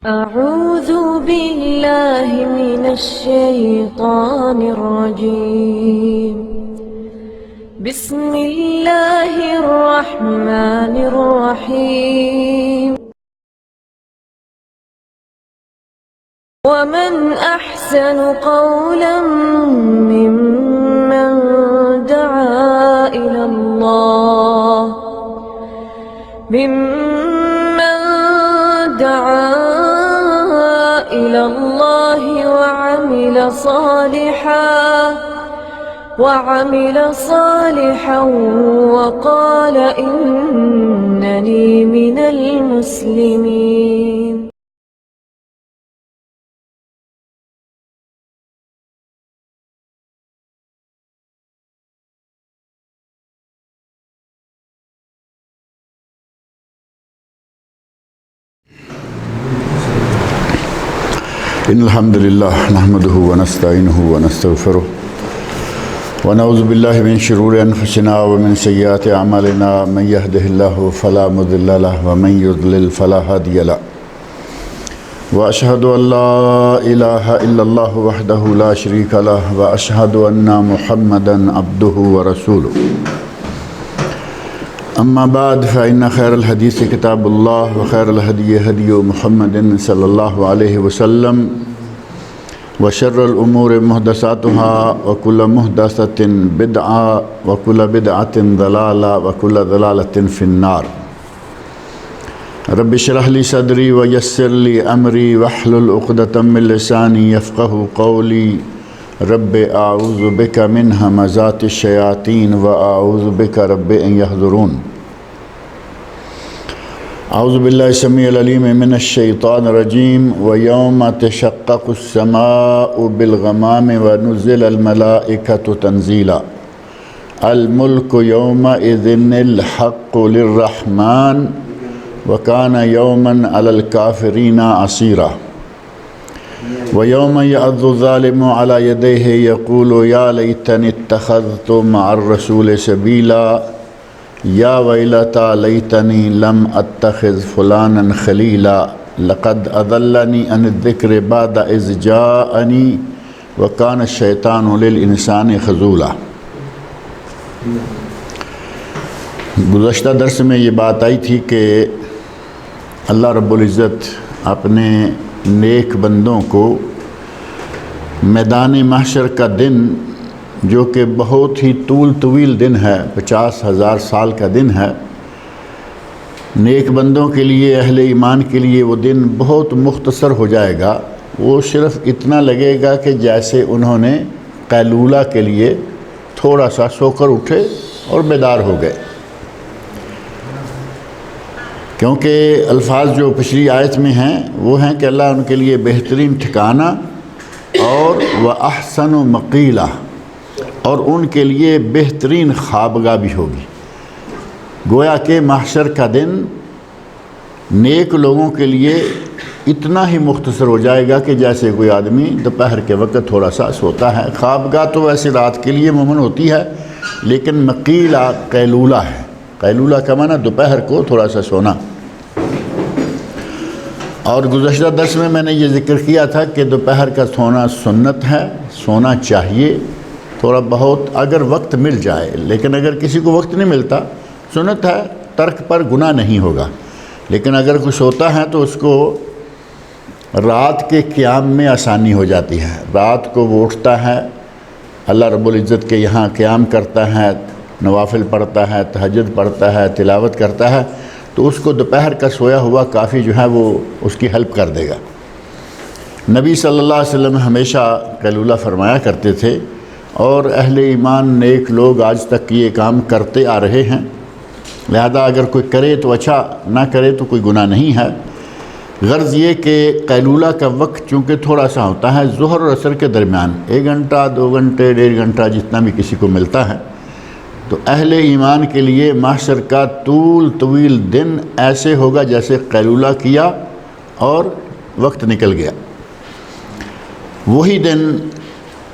أعوذ بالله من الشيطان الرجيم. بسم الله الرحمن الرحيم. ومن أحسن قولا ممن دعا إلى الله وعمل صالحا وقال إنني من المسلمين. إن الحمد لله نحمده ونستعينه ونستغفره ونعوذ بالله من شرور أنفسنا ومن سيئات أعمالنا. من يهده الله فلا مضل له ومن يضلل فلا هادي له. وأشهد أن لا إله إلا الله وحده لا شريك له وأشهد أن محمدا عبده ورسوله. أما بعد فإن خير الحديث كتاب الله وخير الهدي هدي محمد صلى الله عليه وسلم وشر الأمور محدثاتها وكل محدثة بدعة وكل بدعة ضلالة وكل ضلالة في النار. رب اشرح لي صدري ويسر لي أمري واحلل عقدة من لساني يفقهوا قولي. رب أعوذ بك من همزات الشياطين وأعوذ بك رب أن يحضرون. أعوذ بالله السميع العليم من الشيطان الرجيم. ويوم تشقق السماء بالغمام ونزل الملائكة تنزيلا. الملك يومئذ الحق للرحمن وكان يوما على الكافرين عسيرا. ويوم يعض الظالم على يديه يقول يا ليتني اتخذت مع الرسول سبيلا. يا ويلتى ليتني لم اتخذ فلانا خليلا. لقد اضلني عن الذكر بعد اذ جاءني وكان الشيطان للانسان خذولا. گزشتہ درس میں یہ بات آئی تھی کہ اللہ رب العزت اپنے نیک بندوں کو میدان محشر کا دن، جو کہ بہت ہی طویل دن ہے، 50,000 سال کا دن ہے، نیک بندوں کے لیے، اہل ایمان کے لیے وہ دن بہت مختصر ہو جائے گا. وہ صرف اتنا لگے گا کہ جیسے انہوں نے قیلولہ کے لیے تھوڑا سا سو کر اٹھے اور بیدار ہو گئے. کیونکہ الفاظ جو پچھلی آیت میں ہیں وہ ہیں کہ اللہ ان کے لیے بہترین ٹھکانہ اور وَأَحْسَنُ مَقِيلًا، اور ان کے لیے بہترین خوابگاہ بھی ہوگی. گویا کہ محشر کا دن نیک لوگوں کے لیے اتنا ہی مختصر ہو جائے گا کہ جیسے کوئی آدمی دوپہر کے وقت تھوڑا سا سوتا ہے. خوابگاہ تو ویسے رات کے لیے عموماً ہوتی ہے، لیکن مقیلہ قیلولہ ہے. قیلولہ کا معنی دوپہر کو تھوڑا سا سونا. اور گزشتہ درس میں نے یہ ذکر کیا تھا کہ دوپہر کا سونا سنت ہے، سونا چاہیے تھوڑا بہت اگر وقت مل جائے. لیکن اگر کسی کو وقت نہیں ملتا، سنت ہے، ترک پر گناہ نہیں ہوگا. لیکن اگر کوئی سوتا ہے تو اس کو رات کے قیام میں آسانی ہو جاتی ہے. رات کو وہ اٹھتا ہے، اللہ رب العزت کے یہاں قیام کرتا ہے، نوافل پڑھتا ہے، تہجد پڑھتا ہے، تلاوت کرتا ہے، تو اس کو دوپہر کا سویا ہوا کافی جو ہے وہ اس کی ہیلپ کر دے گا. نبی صلی اللہ علیہ وسلم ہمیشہ قیلولہ فرمایا کرتے تھے، اور اہل ایمان نیک لوگ آج تک یہ کام کرتے آ رہے ہیں. لہذا اگر کوئی کرے تو اچھا، نہ کرے تو کوئی گناہ نہیں ہے. غرض یہ کہ قیلولہ کا وقت چونکہ تھوڑا سا ہوتا ہے، ظہر اور عصر کے درمیان 1 گھنٹہ 2 گھنٹے 1.5 گھنٹہ جتنا بھی کسی کو ملتا ہے، تو اہل ایمان کے لیے محشر کا طویل دن ایسے ہوگا جیسے قیلولہ کیا اور وقت نکل گیا. وہی دن،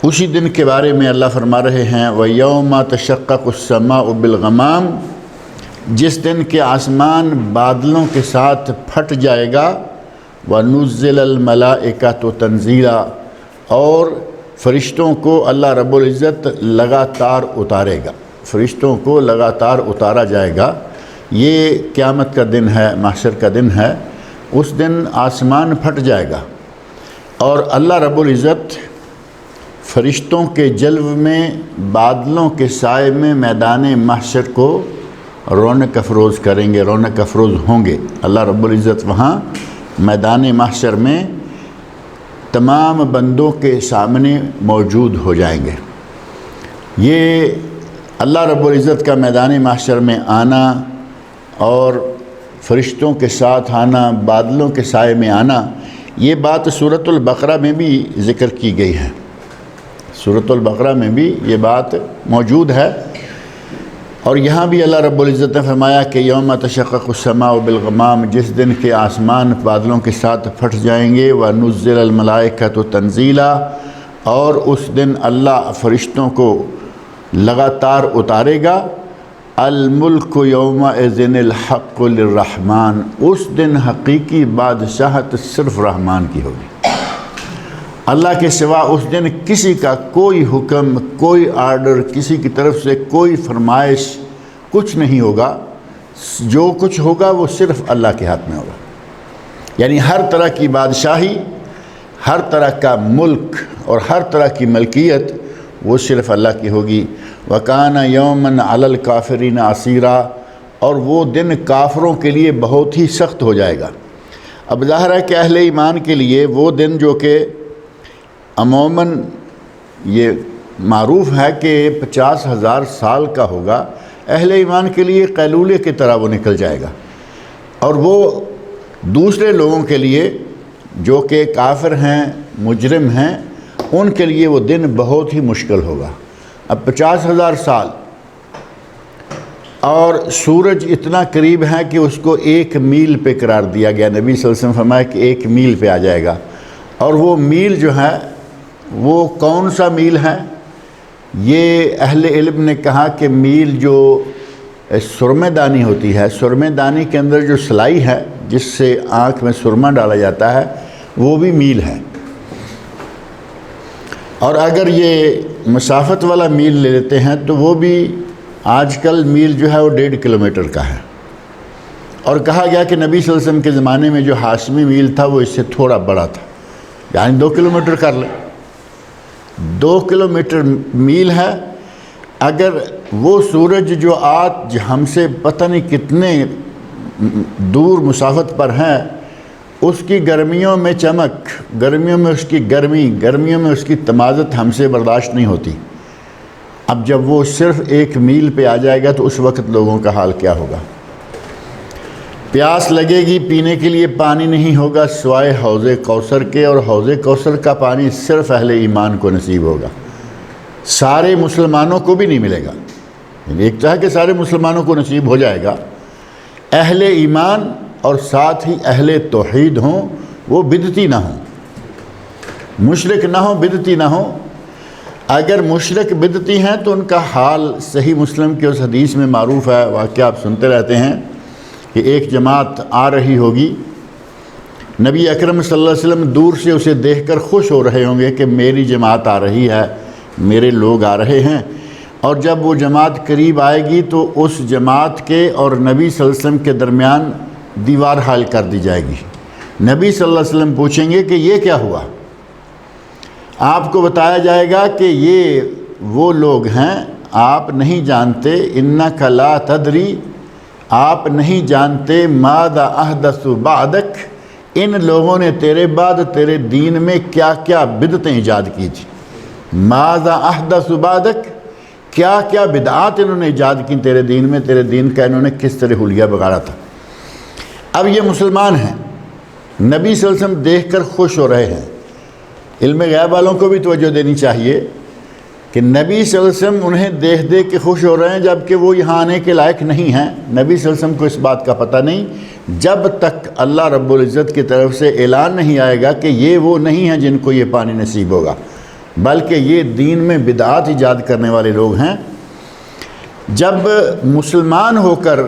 اسی دن کے بارے میں اللہ فرما رہے ہیں وَيَوْمَ تَشَقَّقُ السَّمَاءُ بِالْغَمَامِ، جس دن کے آسمان بادلوں کے ساتھ پھٹ جائے گا وَنُزِّلَ الْمَلَائِكَةُ تَنزِيلًا، اور فرشتوں کو اللہ رب العزت لگاتار اتارے گا، فرشتوں کو لگاتار اتارا جائے گا۔ یہ قیامت کا دن ہے، محشر کا دن ہے، اس دن آسمان پھٹ جائے گا اور اللہ رب العزت فرشتوں کے جلو میں، بادلوں کے سائے میں میدان محشر کو رونق افروز کریں گے، رونق افروز ہوں گے۔ اللہ رب العزت وہاں میدان محشر میں تمام بندوں کے سامنے موجود ہو جائیں گے۔ یہ اللہ رب العزت کا میدان محشر میں آنا اور فرشتوں کے ساتھ آنا، بادلوں کے سائے میں آنا، یہ بات سورۃ البقرہ میں بھی ذکر کی گئی ہے۔ سورۃ البقرہ میں بھی یہ بات موجود ہے، اور یہاں بھی اللہ رب العزت نے فرمایا کہ یوم تشقق السماء بالغمام، جس دن کے آسمان بادلوں کے ساتھ پھٹ جائیں گے، وَنُزِّلَ الْمَلَائِكَةُ تَنزِيلًا، اور اس دن اللہ فرشتوں کو لگاتار اتارے گا۔ الملک یومئذ الحق للرحمن، اس دن حقیقی بادشاہت صرف رحمان کی ہوگی، اللہ کے سوا اس دن کسی کا کوئی حکم، کوئی آرڈر، کسی کی طرف سے کوئی فرمائش کچھ نہیں ہوگا۔ جو کچھ ہوگا وہ صرف اللہ کے ہاتھ میں ہوگا، یعنی ہر طرح کی بادشاہی، ہر طرح کا ملک اور ہر طرح کی ملکیت وہ صرف اللہ کی ہوگی۔ وَكَانَ يَوْمًا عَلَى الْكَافِرِينَ عَسِيرًا، اور وہ دن کافروں کے لیے بہت ہی سخت ہو جائے گا۔ اب ظاہر ہے کہ اہل ایمان کے لیے وہ دن جو کہ عموماً یہ معروف ہے کہ 50,000 سال کا ہوگا، اہل ایمان کے لیے قیلولے کی طرح وہ نکل جائے گا، اور وہ دوسرے لوگوں کے لیے جو کہ کافر ہیں، مجرم ہیں، ان کے لیے وہ دن بہت ہی مشکل ہوگا۔ اب 50,000 سال، اور سورج اتنا قریب ہے کہ اس کو 1 میل پہ قرار دیا گیا۔ نبی صلی اللہ علیہ وسلم فرمایا کہ 1 میل پہ آ جائے گا، اور وہ میل جو ہے وہ کون سا میل ہے؟ یہ اہل علم نے کہا کہ میل جو سرمے دانی ہوتی ہے، سرمے دانی کے اندر جو سلائی ہے جس سے آنکھ میں سرما ڈالا جاتا ہے، وہ بھی میل ہے۔ اور اگر یہ مسافت والا میل لے لیتے ہیں تو وہ بھی آج کل میل جو ہے وہ 1.5 کلومیٹر کا ہے، اور کہا گیا کہ نبی صلی اللہ علیہ وسلم کے زمانے میں جو ہاشمی میل تھا وہ اس سے تھوڑا بڑا تھا، یعنی 2 کلومیٹر کر لیں، 2 کلومیٹر میل ہے۔ اگر وہ سورج جو آج ہم سے پتہ نہیں کتنے دور مسافت پر ہیں، اس کی گرمیوں میں چمک، گرمیوں میں اس کی گرمی، گرمیوں میں اس کی تمازت ہم سے برداشت نہیں ہوتی، اب جب وہ صرف 1 میل پہ آ جائے گا تو اس وقت لوگوں کا حال کیا ہوگا؟ پیاس لگے گی، پینے کے لیے پانی نہیں ہوگا سوائے حوض کوثر کے، اور حوض کوثر کا پانی صرف اہل ایمان کو نصیب ہوگا، سارے مسلمانوں کو بھی نہیں ملے گا۔ ایک تو ہے کہ سارے مسلمانوں کو نصیب ہو جائے گا، اہل ایمان اور ساتھ ہی اہل توحید ہوں، وہ بدعتی نہ ہوں، مشرک نہ ہوں، بدعتی نہ ہوں۔ اگر مشرک بدعتی ہیں تو ان کا حال صحیح مسلم کے اس حدیث میں معروف ہے، واقعہ آپ سنتے رہتے ہیں کہ ایک جماعت آ رہی ہوگی، نبی اکرم صلی اللہ علیہ وسلم دور سے اسے دیکھ کر خوش ہو رہے ہوں گے کہ میری جماعت آ رہی ہے، میرے لوگ آ رہے ہیں، اور جب وہ جماعت قریب آئے گی تو اس جماعت کے اور نبی صلی اللہ علیہ وسلم کے درمیان دیوار حائل کر دی جائے گی۔ نبی صلی اللہ علیہ وسلم پوچھیں گے کہ یہ کیا ہوا؟ آپ کو بتایا جائے گا کہ یہ وہ لوگ ہیں، آپ نہیں جانتے، انک لا تدری، آپ نہیں جانتے، ماذا احدث بعدک، ان لوگوں نے تیرے بعد تیرے دین میں کیا کیا بدعتیں ایجاد کی تھی۔ ماذا احدث بعدک، کیا کیا بدعات انہوں نے ایجاد کی تیرے دین میں، تیرے دین کا انہوں نے کس طرح حلیہ بگاڑا تھا۔ اب یہ مسلمان ہیں، نبی صلی اللہ علیہ وسلم دیکھ کر خوش ہو رہے ہیں۔ علم غیب والوں کو بھی توجہ دینی چاہیے کہ نبی صلی اللہ علیہ وسلم انہیں دیکھ کے خوش ہو رہے ہیں جبکہ وہ یہاں آنے کے لائق نہیں ہیں۔ نبی صلی اللہ علیہ وسلم کو اس بات کا پتہ نہیں، جب تک اللہ رب العزت کی طرف سے اعلان نہیں آئے گا کہ یہ وہ نہیں ہیں جن کو یہ پانی نصیب ہوگا، بلکہ یہ دین میں بدعات ایجاد کرنے والے لوگ ہیں۔ جب مسلمان ہو کر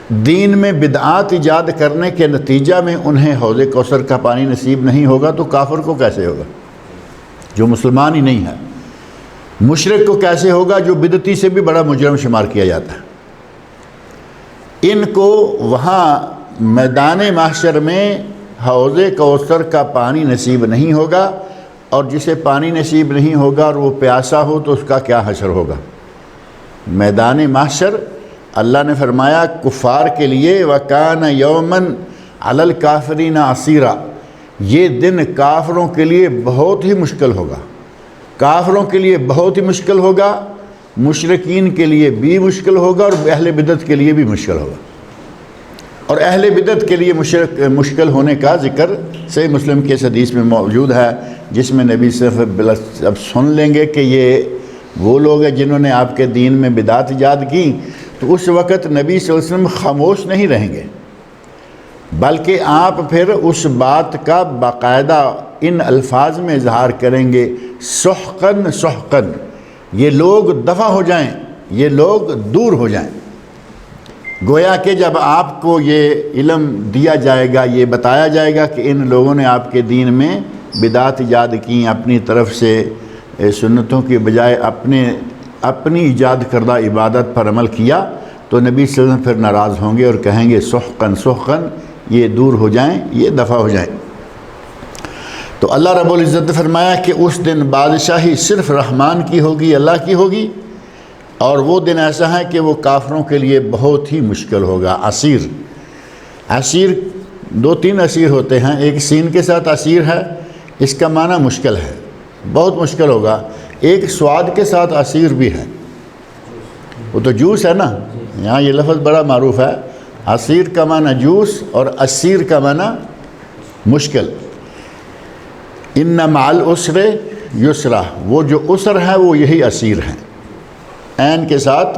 دین میں بدعات ایجاد کرنے کے نتیجہ میں انہیں حوض کوثر کا پانی نصیب نہیں ہوگا تو کافر کو کیسے ہوگا جو مسلمان ہی نہیں ہے؟ مشرک کو کیسے ہوگا جو بدعتی سے بھی بڑا مجرم شمار کیا جاتا ہے؟ ان کو وہاں میدان محشر میں حوض کوثر کا پانی نصیب نہیں ہوگا، اور جسے پانی نصیب نہیں ہوگا اور وہ پیاسا ہو تو اس کا کیا حشر ہوگا؟ میدان محشر اللہ نے فرمایا کفار کے لیے وَكَانَ يَوْمًا عَلَى الْكَافِرِينَ عَسِيرًا، یہ دن کافروں کے لیے بہت ہی مشکل ہوگا، کافروں کے لیے بہت ہی مشکل ہوگا، مشرکین کے لیے بھی مشکل ہوگا اور اہل بدعت کے لیے بھی مشکل ہوگا۔ اور اہل بدعت کے لیے مشکل ہونے کا ذکر صحیح مسلم کے اس حدیث میں موجود ہے، جس میں نبی صرف اب سن لیں گے کہ یہ وہ لوگ ہیں جنہوں نے آپ کے دین میں بدعت ایجاد کی، تو اس وقت نبی صلی اللہ علیہ وسلم خاموش نہیں رہیں گے، بلکہ آپ پھر اس بات کا باقاعدہ ان الفاظ میں اظہار کریں گے سحقاً سحقاً، یہ لوگ دفع ہو جائیں، یہ لوگ دور ہو جائیں۔ گویا کہ جب آپ کو یہ علم دیا جائے گا، یہ بتایا جائے گا کہ ان لوگوں نے آپ کے دین میں بدعت ایجاد کی، اپنی طرف سے سنتوں کی بجائے اپنی ایجاد کردہ عبادت پر عمل کیا، تو نبی صلی اللہ علیہ وسلم پھر ناراض ہوں گے اور کہیں گے سحقاً سحقاً، یہ دور ہو جائیں، یہ دفع ہو جائیں۔ تو اللہ رب العزت نے فرمایا کہ اس دن بادشاہی صرف رحمان کی ہوگی، اللہ کی ہوگی، اور وہ دن ایسا ہے کہ وہ کافروں کے لیے بہت ہی مشکل ہوگا۔ عسیر، عسیر دو تین عسیر ہوتے ہیں، ایک سین کے ساتھ عسیر ہے، اس کا معنی مشکل ہے، بہت مشکل ہوگا۔ ایک سواد کے ساتھ عسیر بھی ہے، وہ تو جوس ہے نا، یہاں یہ لفظ بڑا معروف ہے، عسیر کا معنی جوس اور عسیر کا معنی مشکل۔ ان مع العسر یسرا، وہ جو عسر ہے وہ یہی عسیر ہیں، عین کے ساتھ،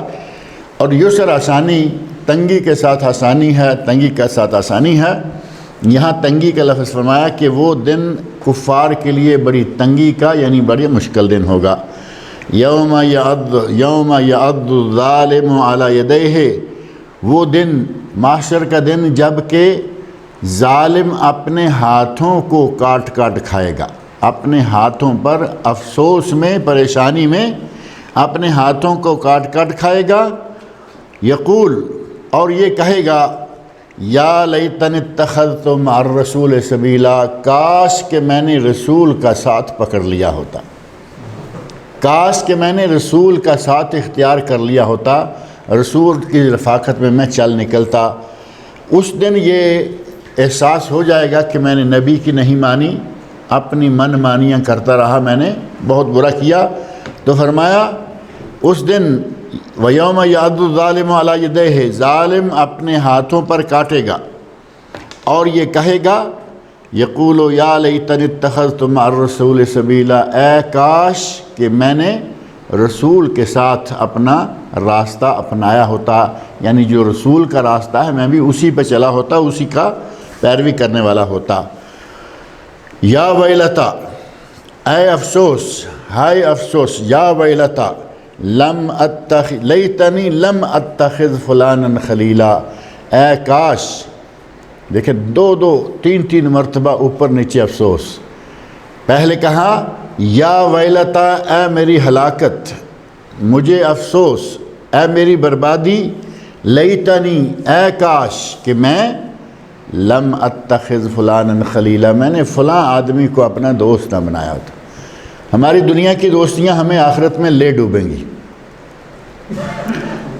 اور یسر آسانی، تنگی کے ساتھ آسانی ہے، تنگی کے ساتھ آسانی ہے۔ یہاں تنگی کا لفظ فرمایا کہ وہ دن کفار کے لیے بڑی تنگی کا یعنی بڑی مشکل دن ہوگا۔ یوم یعض الظالم علی یدیہ، وہ دن محشر کا دن جب کہ ظالم اپنے ہاتھوں کو کاٹ کاٹ کھائے گا، اپنے ہاتھوں پر افسوس میں، پریشانی میں اپنے ہاتھوں کو کاٹ کاٹ کھائے گا۔ یقول، اور یہ کہے گا یا لیتنی اتخذت مع الرسول سبیلا، کاش کہ میں نے رسول کا ساتھ پکڑ لیا ہوتا، کاش کہ میں نے رسول کا ساتھ اختیار کر لیا ہوتا، رسول کی رفاقت میں چل نکلتا۔ اس دن یہ احساس ہو جائے گا کہ میں نے نبی کی نہیں مانی، اپنی من مانیاں کرتا رہا، میں نے بہت برا کیا۔ تو فرمایا اس دن وَيَوْمَ يَعْضُ الظَّالِمُ عَلَى يَدَيْهِ، ظالم اپنے ہاتھوں پر کاٹے گا اور یہ کہے گا یقول یا لیتنی اتخذت مع الرسول سبیلا، اے کاش کہ میں نے رسول کے ساتھ اپنا راستہ اپنایا ہوتا، یعنی جو رسول کا راستہ ہے میں بھی اسی پہ چلا ہوتا، اسی کا پیروی کرنے والا ہوتا۔ یا ویلتا، اے افسوس، ہائے افسوس، یا ویلتا لیتنی لم اتخذ فلانا خلیلا، اے کاش، دیکھیں دو تین مرتبہ اوپر نیچے افسوس۔ پہلے کہا یا ویلتا، اے میری ہلاکت، مجھے افسوس، اے میری بربادی، لیتنی، اے کاش کہ میں لم اتخذ فلانا خلیلا، میں نے فلاں آدمی کو اپنا دوست نہ بنایا ہوتا۔ ہماری دنیا کی دوستیاں ہمیں آخرت میں لے ڈوبیں گی۔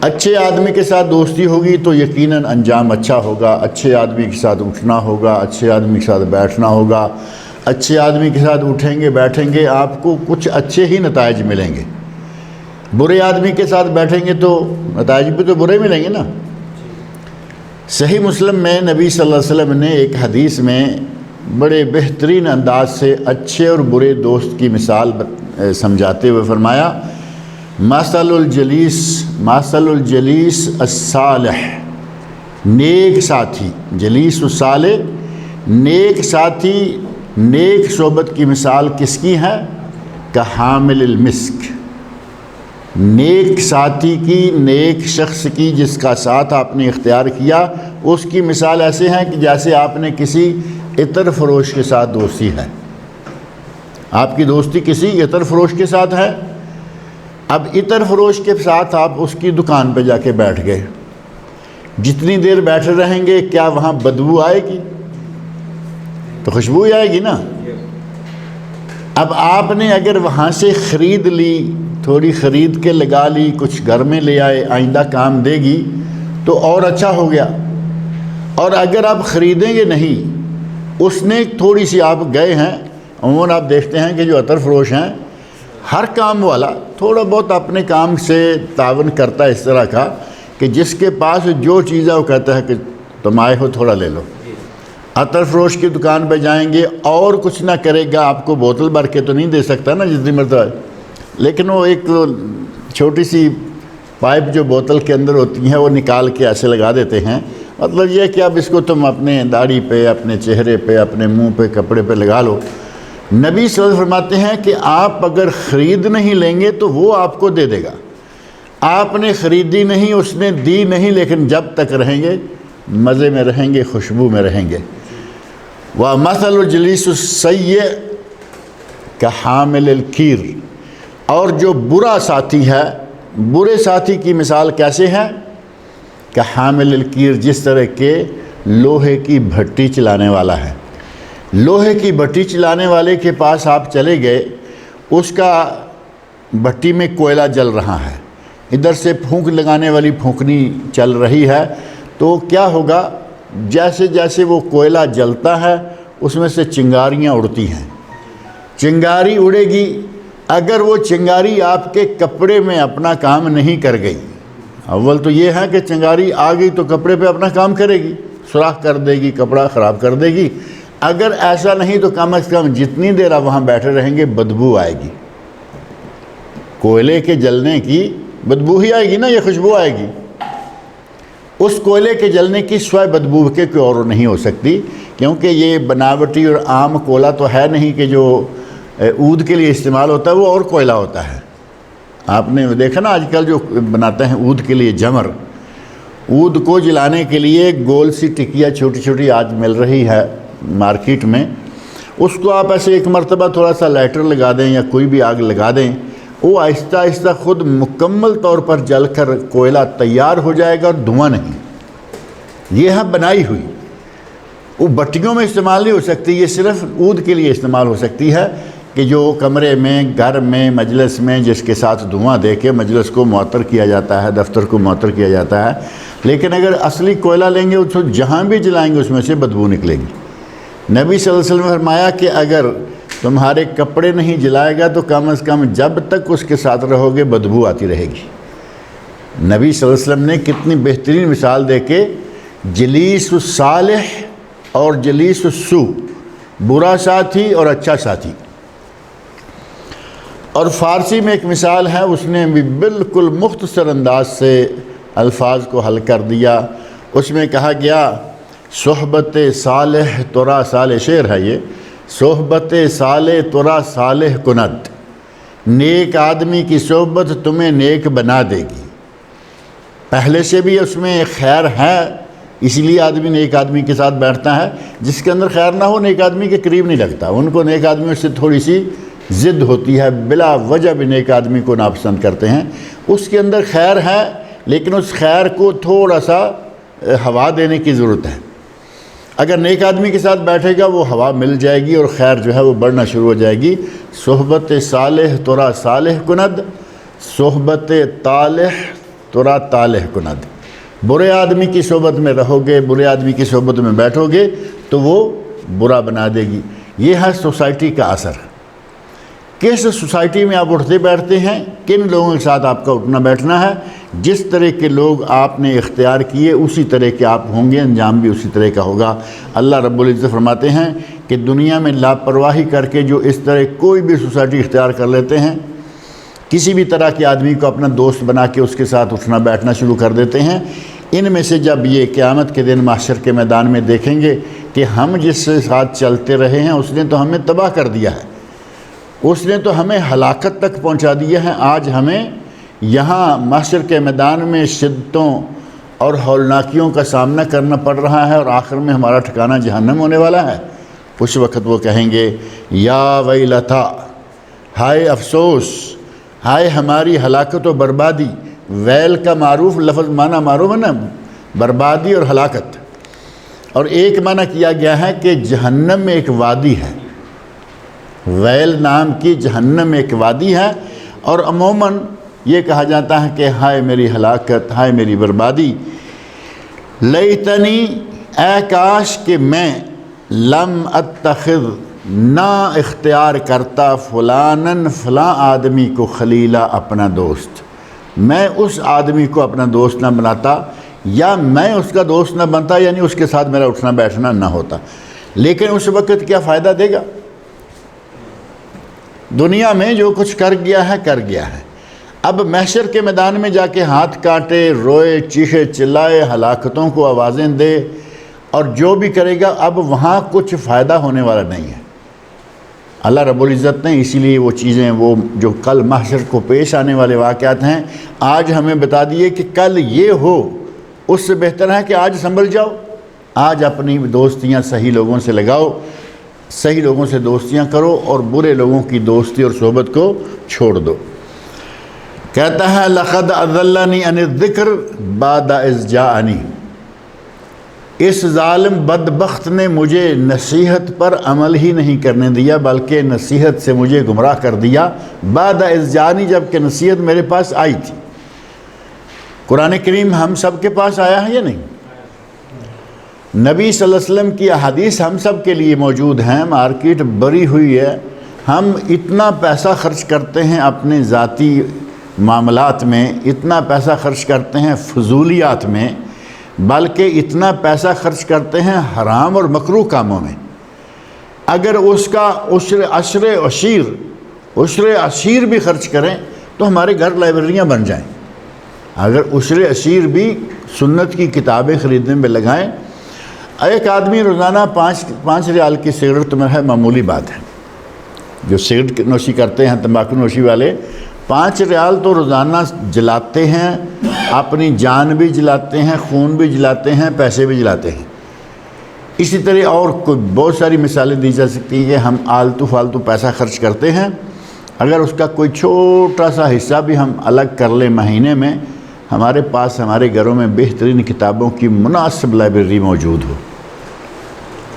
اچھے آدمی کے ساتھ دوستی ہوگی تو یقیناً انجام اچھا ہوگا، اچھے آدمی کے ساتھ اٹھنا ہوگا، اچھے آدمی کے ساتھ بیٹھنا ہوگا، اچھے آدمی کے ساتھ اٹھیں گے بیٹھیں گے آپ کو کچھ اچھے ہی نتائج ملیں گے۔ برے آدمی کے ساتھ بیٹھیں گے تو نتائج بھی تو برے ملیں گے نا۔ صحیح مسلم میں نبی صلی اللہ علیہ وسلم نے ایک حدیث میں بڑے بہترین انداز سے اچھے اور برے دوست کی مثال سمجھاتے ہوئے فرمایا مثل الجلیس الصالح، نیک ساتھی، جلیس الصالح، نیک ساتھی، نیک صحبت کی مثال کس کی ہے؟ کحامل المسک، نیک ساتھی کی، نیک شخص کی جس کا ساتھ آپ نے اختیار کیا، اس کی مثال ایسے ہے کہ جیسے آپ نے کسی عطر فروش کے ساتھ دوستی ہے. آپ کی دوستی کسی عطر فروش کے ساتھ ہے. اب عطر فروش کے ساتھ آپ اس کی دکان پہ جا کے بیٹھ گئے. جتنی دیر بیٹھے رہیں گے کیا وہاں بدبو آئے گی؟ تو خوشبو ہی آئے گی نا. اب آپ نے اگر وہاں سے خرید لی، تھوڑی خرید کے لگا لی، کچھ گھر میں لے آئے، آئندہ کام دے گی تو اور اچھا ہو گیا. اور اگر آپ خریدیں گے نہیں، اس نے تھوڑی سی، آپ گئے ہیں، عموماً آپ دیکھتے ہیں کہ جو عطر فروش ہیں، ہر کام والا تھوڑا بہت اپنے کام سے تعاون کرتا ہے اس طرح کا کہ جس کے پاس جو چیز ہے وہ کہتا ہے کہ تم آئے ہو تھوڑا لے لو. عطر فروش کی دکان پہ جائیں گے اور کچھ نہ کرے گا، آپ کو بوتل بھر کے تو نہیں دے سکتا نا جتنی مرتبہ، لیکن وہ ایک چھوٹی سی پائپ جو بوتل کے اندر ہوتی ہیں وہ نکال کے ایسے لگا دیتے ہیں. مطلب یہ کہ اب اس کو تم اپنے داڑھی پہ، اپنے چہرے پہ، اپنے منہ پہ، کپڑے پہ لگا لو. نبی صلی اللہ علیہ وسلم فرماتے ہیں کہ آپ اگر خرید نہیں لیں گے تو وہ آپ کو دے دے گا. آپ نے خریدی نہیں، اس نے دی نہیں، لیکن جب تک رہیں گے مزے میں رہیں گے، خوشبو میں رہیں گے. وَمَثَلُ الْجَلِيسُ السَّيِّئِ كَحَامِلِ الْكِيرِ، اور جو برا ساتھی ہے، برے ساتھی کی مثال کیسے ہے؟ كَحَامِلِ الْكِيرِ، جس طرح کہ لوہے کی بھٹی چلانے والا ہے. لوہے کی بھٹی چلانے والے کے پاس آپ چلے گئے، اس کا بھٹی میں کوئلہ جل رہا ہے، ادھر سے پھونک لگانے والی پھونکنی چل رہی ہے، تو کیا ہوگا؟ جیسے جیسے وہ کوئلہ جلتا ہے اس میں سے چنگاریاں اڑتی ہیں. چنگاری اڑے گی، اگر وہ چنگاری آپ کے کپڑے میں اپنا کام نہیں کر گئی، اول تو یہ ہے کہ چنگاری آ گئی تو کپڑے پہ اپنا کام کرے گی، سوراخ کر دے گی، کپڑا خراب کر دے گی. اگر ایسا نہیں تو کم از کم جتنی دیر آپ وہاں بیٹھے رہیں گے بدبو آئے گی. کوئلے کے جلنے کی بدبو ہی آئے گی نا، یہ خوشبو آئے گی. اس کوئلے کے جلنے کی سوائے بدبو کے کوئی اور نہیں ہو سکتی، کیونکہ یہ بناوٹی اور عام کوئلہ تو ہے نہیں کہ جو عود کے لیے استعمال ہوتا ہے، وہ اور کوئلہ ہوتا ہے. آپ نے دیکھا نا آج کل جو بناتے ہیں عود کے لیے جمر، عود کو جلانے کے لیے گول سی ٹکیا چھوٹی چھوٹی آج مل رہی ہے مارکیٹ میں، اس کو آپ ایسے ایک مرتبہ تھوڑا سا لائٹر لگا دیں یا کوئی بھی آگ لگا دیں، وہ آہستہ آہستہ خود مکمل طور پر جل کر کوئلہ تیار ہو جائے گا اور دھواں نہیں. یہ ہے بنائی ہوئی، وہ بٹیوں میں استعمال نہیں ہو سکتی، یہ صرف عود کے لیے استعمال ہو سکتی ہے کہ جو کمرے میں، گھر میں، مجلس میں جس کے ساتھ دھواں دے کے مجلس کو معطر کیا جاتا ہے، دفتر کو معطر کیا جاتا ہے. لیکن اگر اصلی کوئلہ لیں گے اس کو جہاں بھی جلائیں گے اس میں سے بدبو نکلے گی. نبی صلی اللہ علیہ وسلم نے فرمایا کہ اگر تمہارے کپڑے نہیں جلائے گا تو کم از کم جب تک اس کے ساتھ رہو گے بدبو آتی رہے گی. نبی صلی اللہ علیہ وسلم نے کتنی بہترین مثال دے کے جلیس الصالح اور جلیس السوء، برا ساتھی اور اچھا ساتھی. اور فارسی میں ایک مثال ہے، اس نے بھی بالکل مختصر انداز سے الفاظ کو حل کر دیا. اس میں کہا گیا صحبت صالح ترا صالح، شعر ہے یہ، صحبت صالح ترا صالح کند، نیک آدمی کی صحبت تمہیں نیک بنا دے گی. پہلے سے بھی اس میں خیر ہے، اسی لیے آدمی نیک آدمی کے ساتھ بیٹھتا ہے. جس کے اندر خیر نہ ہو نیک آدمی کے قریب نہیں لگتا، ان کو نیک آدمیوں سے تھوڑی سی ضد ہوتی ہے، بلا وجہ بھی نیک آدمی کو ناپسند کرتے ہیں. اس کے اندر خیر ہے لیکن اس خیر کو تھوڑا سا ہوا دینے کی ضرورت ہے. اگر نیک آدمی کے ساتھ بیٹھے گا وہ ہوا مل جائے گی اور خیر جو ہے وہ بڑھنا شروع ہو جائے گی. صحبت صالح ترا صالح کند، صحبت طالح ترا طالح کند. برے آدمی کی صحبت میں رہو گے، برے آدمی کی صحبت میں بیٹھو گے تو وہ برا بنا دے گی. یہ ہے سوسائٹی کا اثر. کس سوسائٹی میں آپ اٹھتے بیٹھتے ہیں، کن لوگوں کے ساتھ آپ کا اٹھنا بیٹھنا ہے. جس طرح کے لوگ آپ نے اختیار کیے اسی طرح کے آپ ہوں گے، انجام بھی اسی طرح کا ہوگا. اللہ رب العزت فرماتے ہیں کہ دنیا میں لاپرواہی کر کے جو اس طرح کوئی بھی سوسائٹی اختیار کر لیتے ہیں، کسی بھی طرح کے آدمی کو اپنا دوست بنا کے اس کے ساتھ اٹھنا بیٹھنا شروع کر دیتے ہیں، ان میں سے جب یہ قیامت کے دن محشر کے میدان میں دیکھیں گے کہ ہم جس کے ساتھ چلتے رہے ہیں اس نے تو ہمیں تباہ کر دیا ہے، اس نے تو ہمیں ہلاکت تک پہنچا دیا ہے، آج ہمیں یہاں محشر کے میدان میں شدتوں اور ہولناکیوں کا سامنا کرنا پڑ رہا ہے اور آخر میں ہمارا ٹھکانہ جہنم ہونے والا ہے، اس وقت وہ کہیں گے یا ویلتا، ہائے افسوس، ہائے ہماری ہلاکت و بربادی۔ ویل کا معروف لفظ معنی معروف ہے نا، بربادی اور ہلاکت، اور ایک معنی کیا گیا ہے کہ جہنم میں ایک وادی ہے، ویل نام کی جہنم میں ایک وادی ہے، اور عموماً یہ کہا جاتا ہے کہ ہائے میری ہلاکت، ہائے میری بربادی۔ لیتنی، اے کاش کہ میں لم اتخذ، نہ اختیار کرتا فلانن، فلاں آدمی کو، خلیلا، اپنا دوست، میں اس آدمی کو اپنا دوست نہ بناتا، یا میں اس کا دوست نہ بنتا، یعنی اس کے ساتھ میرا اٹھنا بیٹھنا نہ ہوتا۔ لیکن اس وقت کیا فائدہ دے گا؟ دنیا میں جو کچھ کر گیا ہے کر گیا ہے، اب محشر کے میدان میں جا کے ہاتھ کاٹے، روئے، چیخے، چلائے، ہلاکتوں کو آوازیں دے، اور جو بھی کرے گا اب وہاں کچھ فائدہ ہونے والا نہیں ہے۔ اللہ رب العزت نے اسی لیے وہ چیزیں، وہ جو کل محشر کو پیش آنے والے واقعات ہیں، آج ہمیں بتا دیے کہ کل یہ ہو، اس سے بہتر ہے کہ آج سنبھل جاؤ، آج اپنی دوستیاں صحیح لوگوں سے لگاؤ، صحیح لوگوں سے دوستیاں کرو، اور برے لوگوں کی دوستی اور صحبت کو چھوڑ دو۔ کہتا ہے لقد اضلنی عن الذکر بعد اذ جاءنی، اس ظالم بدبخت نے مجھے نصیحت پر عمل ہی نہیں کرنے دیا، بلکہ نصیحت سے مجھے گمراہ کر دیا، بعد اذ جاءنی، جب کہ نصیحت میرے پاس آئی تھی۔ قرآن کریم ہم سب کے پاس آیا ہے یا نہیں؟ نبی صلی اللہ علیہ وسلم کی احادیث ہم سب کے لیے موجود ہیں، مارکیٹ بری ہوئی ہے، ہم اتنا پیسہ خرچ کرتے ہیں اپنے ذاتی معاملات میں، اتنا پیسہ خرچ کرتے ہیں فضولیات میں، بلکہ اتنا پیسہ خرچ کرتے ہیں حرام اور مکروہ کاموں میں۔ اگر اس کا عشر عشیر بھی خرچ کریں تو ہمارے گھر لائبریریاں بن جائیں۔ اگر عشر عشیر بھی سنت کی کتابیں خریدنے میں لگائیں، ایک آدمی روزانہ 5 ریال کی سگریٹ تو میرا ہے معمولی بات ہے، جو سگریٹ نوشی کرتے ہیں تمباکو نوشی والے 5 ریال تو روزانہ جلاتے ہیں، اپنی جان بھی جلاتے ہیں، خون بھی جلاتے ہیں، پیسے بھی جلاتے ہیں۔ اسی طرح اور کوئی بہت ساری مثالیں دی جا سکتی ہیں کہ ہم آلتو فالتو پیسہ خرچ کرتے ہیں، اگر اس کا کوئی چھوٹا سا حصہ بھی ہم الگ کر لیں مہینے میں، ہمارے پاس ہمارے گھروں میں بہترین کتابوں کی مناسب لائبریری موجود ہو۔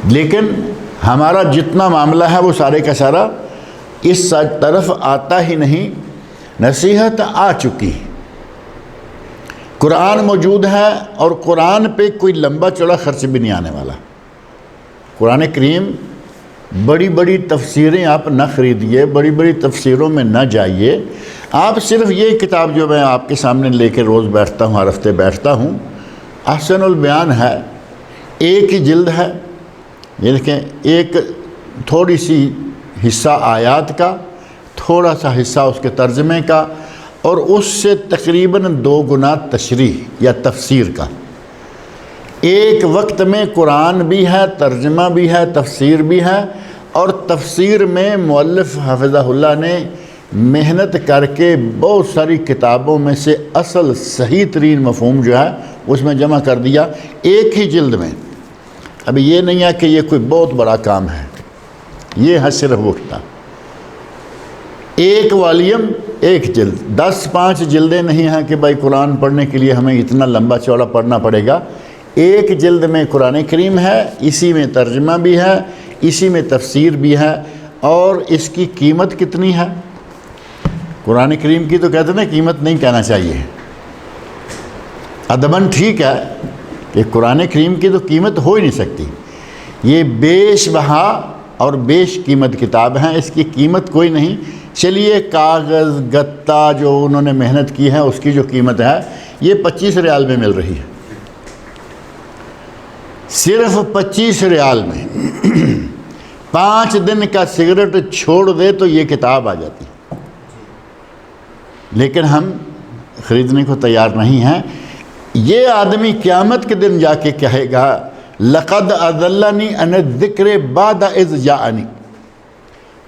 لیکن ہمارا جتنا معاملہ ہے وہ سارے کا سارا اس طرف آتا ہی نہیں۔ نصیحت آ چکی، قرآن موجود ہے، اور قرآن پہ کوئی لمبا چوڑا خرچ بھی نہیں آنے والا۔ قرآن کریم، بڑی بڑی تفسیریں آپ نہ خریدیے، بڑی بڑی تفسیروں میں نہ جائیے، آپ صرف یہ کتاب جو میں آپ کے سامنے لے کے روز بیٹھتا ہوں، ہر ہفتے بیٹھتا ہوں، احسن البیان ہے، ایک ہی جلد ہے، یہ دیکھیں، ایک تھوڑی سی حصہ آیات کا، تھوڑا سا حصہ اس کے ترجمے کا، اور اس سے تقریباً 2 گنا تشریح یا تفسیر کا۔ ایک وقت میں قرآن بھی ہے، ترجمہ بھی ہے، تفسیر بھی ہے، اور تفسیر میں مؤلف حفظہ اللہ نے محنت کر کے بہت ساری کتابوں میں سے اصل صحیح ترین مفہوم جو ہے اس میں جمع کر دیا ایک ہی جلد میں۔ ابھی یہ نہیں ہے کہ یہ کوئی بہت بڑا کام ہے، یہ ہے صرف وہ کتاب، ایک والیم، ایک جلد، 10-5 جلدیں نہیں ہیں کہ بھائی قرآن پڑھنے کے لیے ہمیں اتنا لمبا چوڑا پڑھنا پڑے گا۔ ایک جلد میں قرآن کریم ہے، اسی میں ترجمہ بھی ہے، اسی میں تفسیر بھی ہے، اور اس کی قیمت کتنی ہے؟ قرآن کریم کی تو کہتے ہیں نا قیمت نہیں کہنا چاہیے، ادباً ٹھیک ہے کہ قرآن کریم کی تو قیمت ہو ہی نہیں سکتی، یہ بیش بہا اور بیش قیمت کتاب ہیں، اس کی قیمت کوئی نہیں۔ چلیے کاغذ گتا جو انہوں نے محنت کی ہے اس کی جو قیمت ہے یہ 25 ریال میں مل رہی ہے، صرف 25 ریال میں 5 دن کا سگریٹ چھوڑ دے تو یہ کتاب آ جاتی، لیکن ہم خریدنے کو تیار نہیں ہیں۔ یہ آدمی قیامت کے دن جا کے کہے گا لقد اضلنی عن الذکر بعد اذ جاءنی،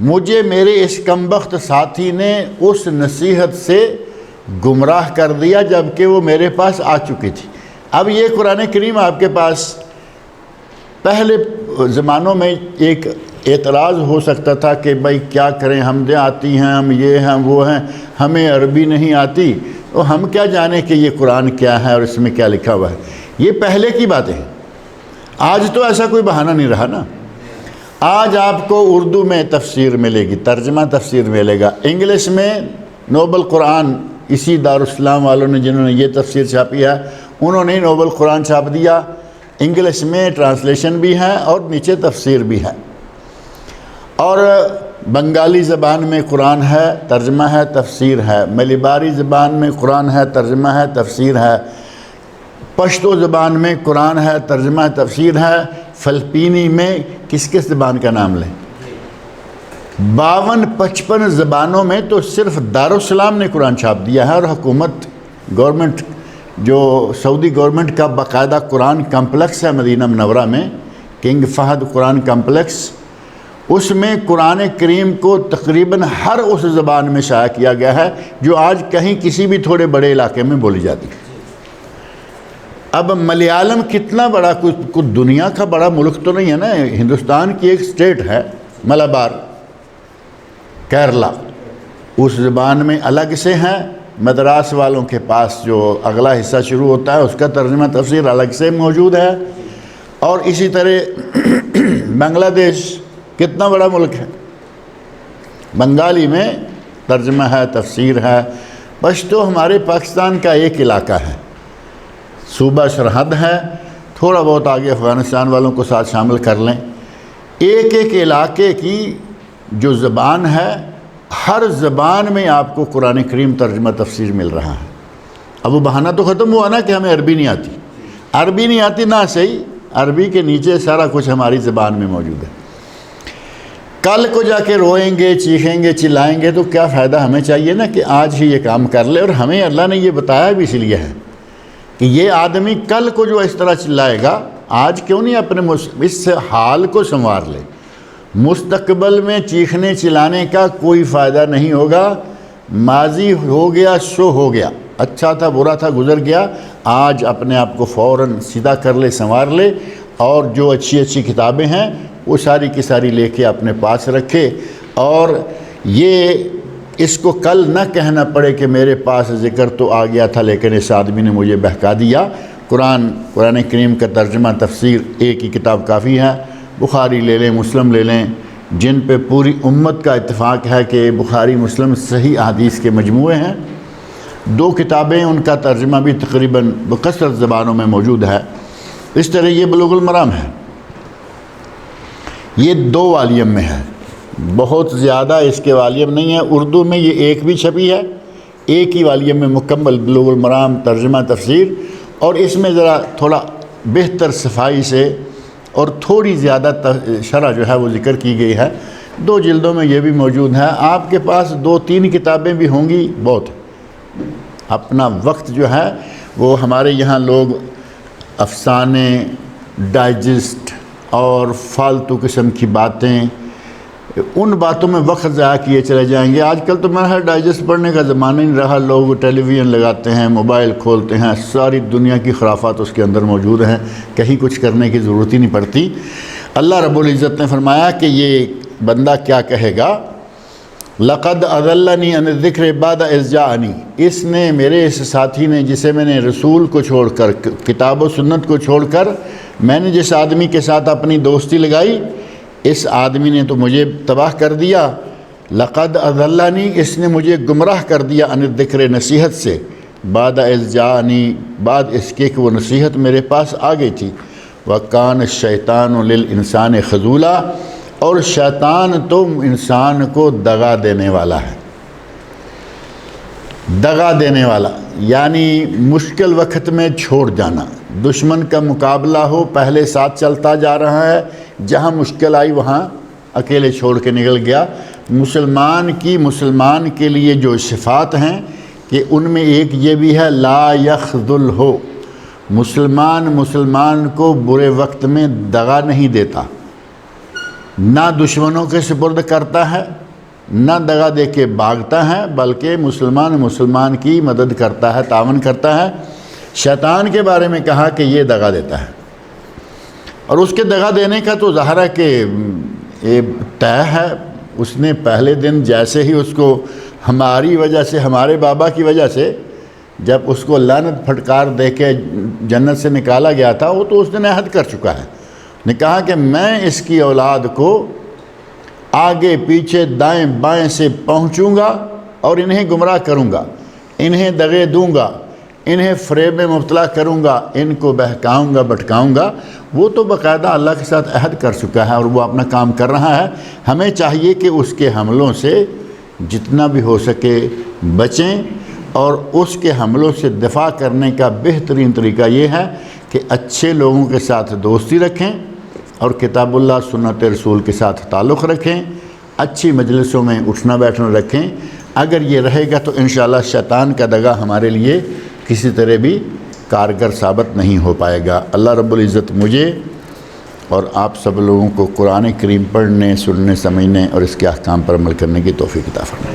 مجھے میرے اس کمبخت ساتھی نے اس نصیحت سے گمراہ کر دیا جبکہ وہ میرے پاس آ چکی تھی۔ اب یہ قرآن کریم آپ کے پاس پہلے زمانوں میں ایک اعتراض ہو سکتا تھا کہ بھائی کیا کریں، حمدیں آتی ہیں، ہم یہ ہیں وہ ہیں، ہمیں عربی نہیں آتی، اور ہم کیا جانیں کہ یہ قرآن کیا ہے اور اس میں کیا لکھا ہوا ہے۔ یہ پہلے کی باتیں ہیں، آج تو ایسا کوئی بہانہ نہیں رہا نا۔ آج آپ کو اردو میں تفسیر ملے گی، ترجمہ تفسیر ملے گا، انگلش میں نوبل قرآن، اسی دارالاسلام والوں نے جنہوں نے یہ تفسیر چھاپی ہے انہوں نے نوبل قرآن چھاپ دیا، انگلش میں ٹرانسلیشن بھی ہے اور نیچے تفسیر بھی ہے، اور بنگالی زبان میں قرآن ہے، ترجمہ ہے، تفسیر ہے، ملیباری زبان میں قرآن ہے، ترجمہ ہے، تفسیر ہے، پشتو زبان میں قرآن ہے، ترجمہ ہے، تفسیر ہے، فلپینی میں کس کس زبان کا نام لیں، 52-55 زبانوں میں تو صرف دارالاسلام نے قرآن چھاپ دیا ہے، اور حکومت گورنمنٹ جو سعودی گورنمنٹ کا باقاعدہ قرآن کمپلیکس ہے مدینہ منورہ میں، کنگ فہد قرآن کمپلیکس، اس میں قرآن کریم کو تقریباً ہر اس زبان میں شائع کیا گیا ہے جو آج کہیں کسی بھی تھوڑے بڑے علاقے میں بولی جاتی ہے۔ اب ملیالم کتنا بڑا، کوئی دنیا کا بڑا ملک تو نہیں ہے نا، ہندوستان کی ایک سٹیٹ ہے ملابار، کیرلا، اس زبان میں الگ سے ہیں، مدراس والوں کے پاس جو اگلا حصہ شروع ہوتا ہے اس کا ترجمہ تفسیر الگ سے موجود ہے، اور اسی طرح بنگلہ دیش کتنا بڑا ملک ہے، بنگالی میں ترجمہ ہے، تفسیر ہے۔ پشتو ہمارے پاکستان کا ایک علاقہ ہے، صوبہ سرحد ہے، تھوڑا بہت آگے افغانستان والوں کو ساتھ شامل کر لیں، ایک ایک علاقے کی جو زبان ہے، ہر زبان میں آپ کو قرآن کریم ترجمہ تفسیر مل رہا ہے۔ اب وہ بہانہ تو ختم ہوا نا کہ ہمیں عربی نہیں آتی، عربی نہیں آتی نہ صحیح، عربی کے نیچے سارا کچھ ہماری زبان میں موجود ہے۔ کل کو جا کے روئیں گے، چیخیں گے، چلائیں گے تو کیا فائدہ، ہمیں چاہیے نا کہ آج ہی یہ کام کر لے، اور ہمیں اللہ نے یہ بتایا بھی اس لیے ہے کہ یہ آدمی کل کو جو اس طرح چلائے گا، آج کیوں نہیں اپنے اس حال کو سنوار لے، مستقبل میں چیخنے چلانے کا کوئی فائدہ نہیں ہوگا، ماضی ہو گیا سو ہو گیا، اچھا تھا برا تھا گزر گیا، آج اپنے آپ کو فوراً سیدھا کر لے، سنوار لے، اور جو اچھی اچھی کتابیں ہیں وہ ساری کی ساری لے کے اپنے پاس رکھے، اور یہ اس کو کل نہ کہنا پڑے کہ میرے پاس ذکر تو آ گیا تھا لیکن اس آدمی نے مجھے بہکا دیا۔ قرآن کریم کا ترجمہ تفسیر ایک ہی کتاب کافی ہے، بخاری لے لیں، مسلم لے لیں، جن پہ پوری امت کا اتفاق ہے کہ بخاری مسلم صحیح احادیث کے مجموعے ہیں۔ 2 کتابیں ان کا ترجمہ بھی تقریباً بکثرت زبانوں میں موجود ہے۔ اس طرح یہ بلوغ المرام ہے، یہ 2 والیوم میں ہے، بہت زیادہ اس کے والیوم نہیں ہے، اردو میں یہ ایک بھی چھپی ہے، ایک ہی والیوم میں مکمل بلوغ المرام ترجمہ تفسیر، اور اس میں ذرا تھوڑا بہتر صفائی سے اور تھوڑی زیادہ شرح جو ہے وہ ذکر کی گئی ہے، 2 جلدوں میں یہ بھی موجود ہے۔ آپ کے پاس 2-3 کتابیں بھی ہوں گی بہت، اپنا وقت جو ہے وہ ہمارے یہاں لوگ افسانے، ڈائجسٹ اور فالتو قسم کی باتیں، ان باتوں میں وقت ضائع کیے چلے جائیں گے۔ آج کل تو میں ڈائجسٹ پڑھنے کا زمانہ نہیں رہا، لوگ ٹیلی ویژن لگاتے ہیں، موبائل کھولتے ہیں، ساری دنیا کی خرافات اس کے اندر موجود ہیں، کہیں کچھ کرنے کی ضرورت ہی نہیں پڑتی۔ اللہ رب العزت نے فرمایا کہ یہ بندہ کیا کہے گا، لقد اضلنی عن الذکر بعد اذ جاءنی، اس نے، میرے اس ساتھی نے، جسے میں نے رسول کو چھوڑ کر، کتاب و سنت کو چھوڑ کر میں نے جس آدمی کے ساتھ اپنی دوستی لگائی، اس آدمی نے تو مجھے تباہ کر دیا۔ لقد اضلنی، اس نے مجھے گمراہ کر دیا، عن الذکر، نصیحت سے، بعد اذ جاءنی، بعد اس کے کہ وہ نصیحت میرے پاس آ گئی تھی۔ وَكَانَ الشَّيْطَانُ لِلْإِنسَانِ خَذُولًا، اور شیطان تو انسان کو دغا دینے والا ہے، دغا دینے والا یعنی مشکل وقت میں چھوڑ جانا، دشمن کا مقابلہ ہو پہلے ساتھ چلتا جا رہا ہے، جہاں مشکل آئی وہاں اکیلے چھوڑ کے نکل گیا۔ مسلمان کے لیے جو صفات ہیں کہ ان میں ایک یہ بھی ہے، لا یخذل ہو، مسلمان کو برے وقت میں دغا نہیں دیتا، نہ دشمنوں کے سپرد کرتا ہے، نہ دغا دے کے بھاگتا ہے بلکہ مسلمان کی مدد کرتا ہے، تعاون کرتا ہے۔ شیطان کے بارے میں کہا کہ یہ دغا دیتا ہے، اور اس کے دغا دینے کا تو ظاہر ہے کہ یہ طے ہے۔ اس نے پہلے دن جیسے ہی اس کو ہماری وجہ سے، ہمارے بابا کی وجہ سے جب اس کو لعنت پھٹکار دے کے جنت سے نکالا گیا تھا، وہ تو اس دن عہد کر چکا ہے، نے کہا کہ میں اس کی اولاد کو آگے پیچھے دائیں بائیں سے پہنچوں گا اور انہیں گمراہ کروں گا، انہیں دغے دوں گا، انہیں فریب میں مبتلا کروں گا، ان کو بہکاؤں گا بھٹکاؤں گا۔ وہ تو باقاعدہ اللہ کے ساتھ عہد کر چکا ہے اور وہ اپنا کام کر رہا ہے۔ ہمیں چاہیے کہ اس کے حملوں سے جتنا بھی ہو سکے بچیں، اور اس کے حملوں سے دفاع کرنے کا بہترین طریقہ یہ ہے کہ اچھے لوگوں کے ساتھ دوستی رکھیں اور کتاب اللہ سنت رسول کے ساتھ تعلق رکھیں، اچھی مجلسوں میں اٹھنا بیٹھنا رکھیں۔ اگر یہ رہے گا تو انشاءاللہ شیطان کا دغا ہمارے لیے کسی طرح بھی کارگر ثابت نہیں ہو پائے گا۔ اللہ رب العزت مجھے اور آپ سب لوگوں کو قرآن کریم پڑھنے، سننے، سمجھنے اور اس کے احکام پر عمل کرنے کی توفیق عطا فرمائے۔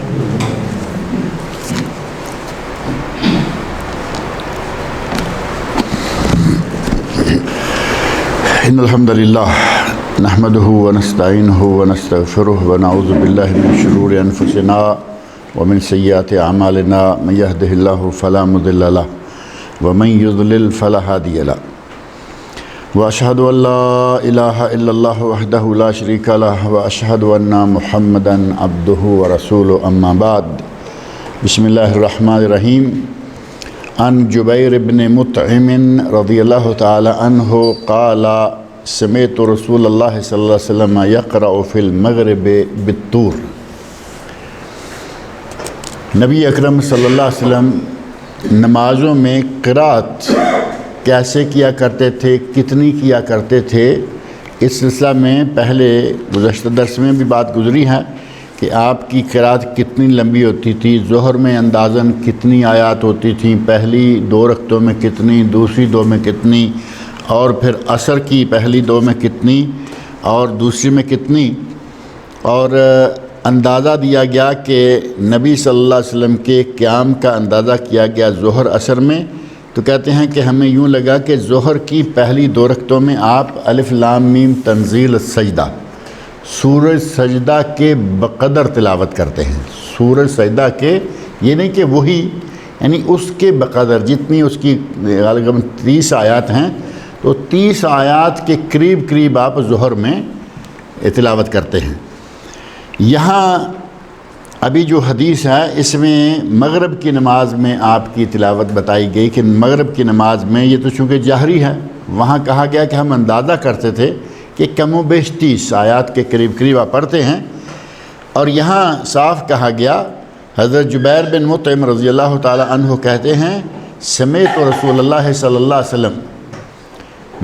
ان الحمد للہ نحمده ونستعینه ونستغفره ونعوذ باللہ من شرور انفسنا ومن سیئات اعمالنا، من يهده الله فلا مضل له ومن يضلل فلا هادي له، واشهد ان لا الہ الا اللہ وحدہ لا شریک له، واشهد ان محمدا عبدہ ورسولہ، اما بعد۔ بسم اللہ الرحمن الرحیم۔ عن جبیر بن مطعم رضی اللہ تعالی عنہ قال سمعت رسول اللہ صلی اللہ علیہ وسلم یقرأ فی المغرب بالطور۔ نبی اکرم صلی اللہ علیہ وسلم نمازوں میں قرأت کیسے کیا کرتے تھے، کتنی کیا کرتے تھے، اس سلسلہ میں پہلے گزشتہ درس میں بھی بات گزری ہے کہ آپ کی قرأت کتنی لمبی ہوتی تھی، ظہر میں اندازاً کتنی آیات ہوتی تھیں، پہلی 2 رکعتوں میں کتنی، دوسری 2 میں کتنی، اور پھر عصر کی پہلی 2 میں کتنی اور دوسری میں کتنی، اور اندازہ دیا گیا کہ نبی صلی اللہ علیہ وسلم کے قیام کا اندازہ کیا گیا ظہر عصر میں۔ تو کہتے ہیں کہ ہمیں یوں لگا کہ ظہر کی پہلی 2 رکعتوں میں آپ الف لام میم تنزیل السجدہ، سورہ سجدہ کے بقدر تلاوت کرتے ہیں۔ سورہ سجدہ کے، یہ نہیں کہ وہی، یعنی اس کے بقدر، جتنی اس کی غالباً 30 آیات ہیں، تو 30 آیات کے قریب قریب آپ ظہر میں تلاوت کرتے ہیں۔ یہاں ابھی جو حدیث ہے اس میں مغرب کی نماز میں آپ کی تلاوت بتائی گئی کہ مغرب کی نماز میں، یہ تو چونکہ جہری ہے، وہاں کہا گیا کہ ہم اندازہ کرتے تھے کہ کم و بیش 30 آیات کے قریب قریب آپ پڑھتے ہیں، اور یہاں صاف کہا گیا۔ حضرت جبیر بن مطعم رضی اللہ تعالی عنہ کہتے ہیں سمعت رسول اللہ صلی اللہ علیہ وسلم،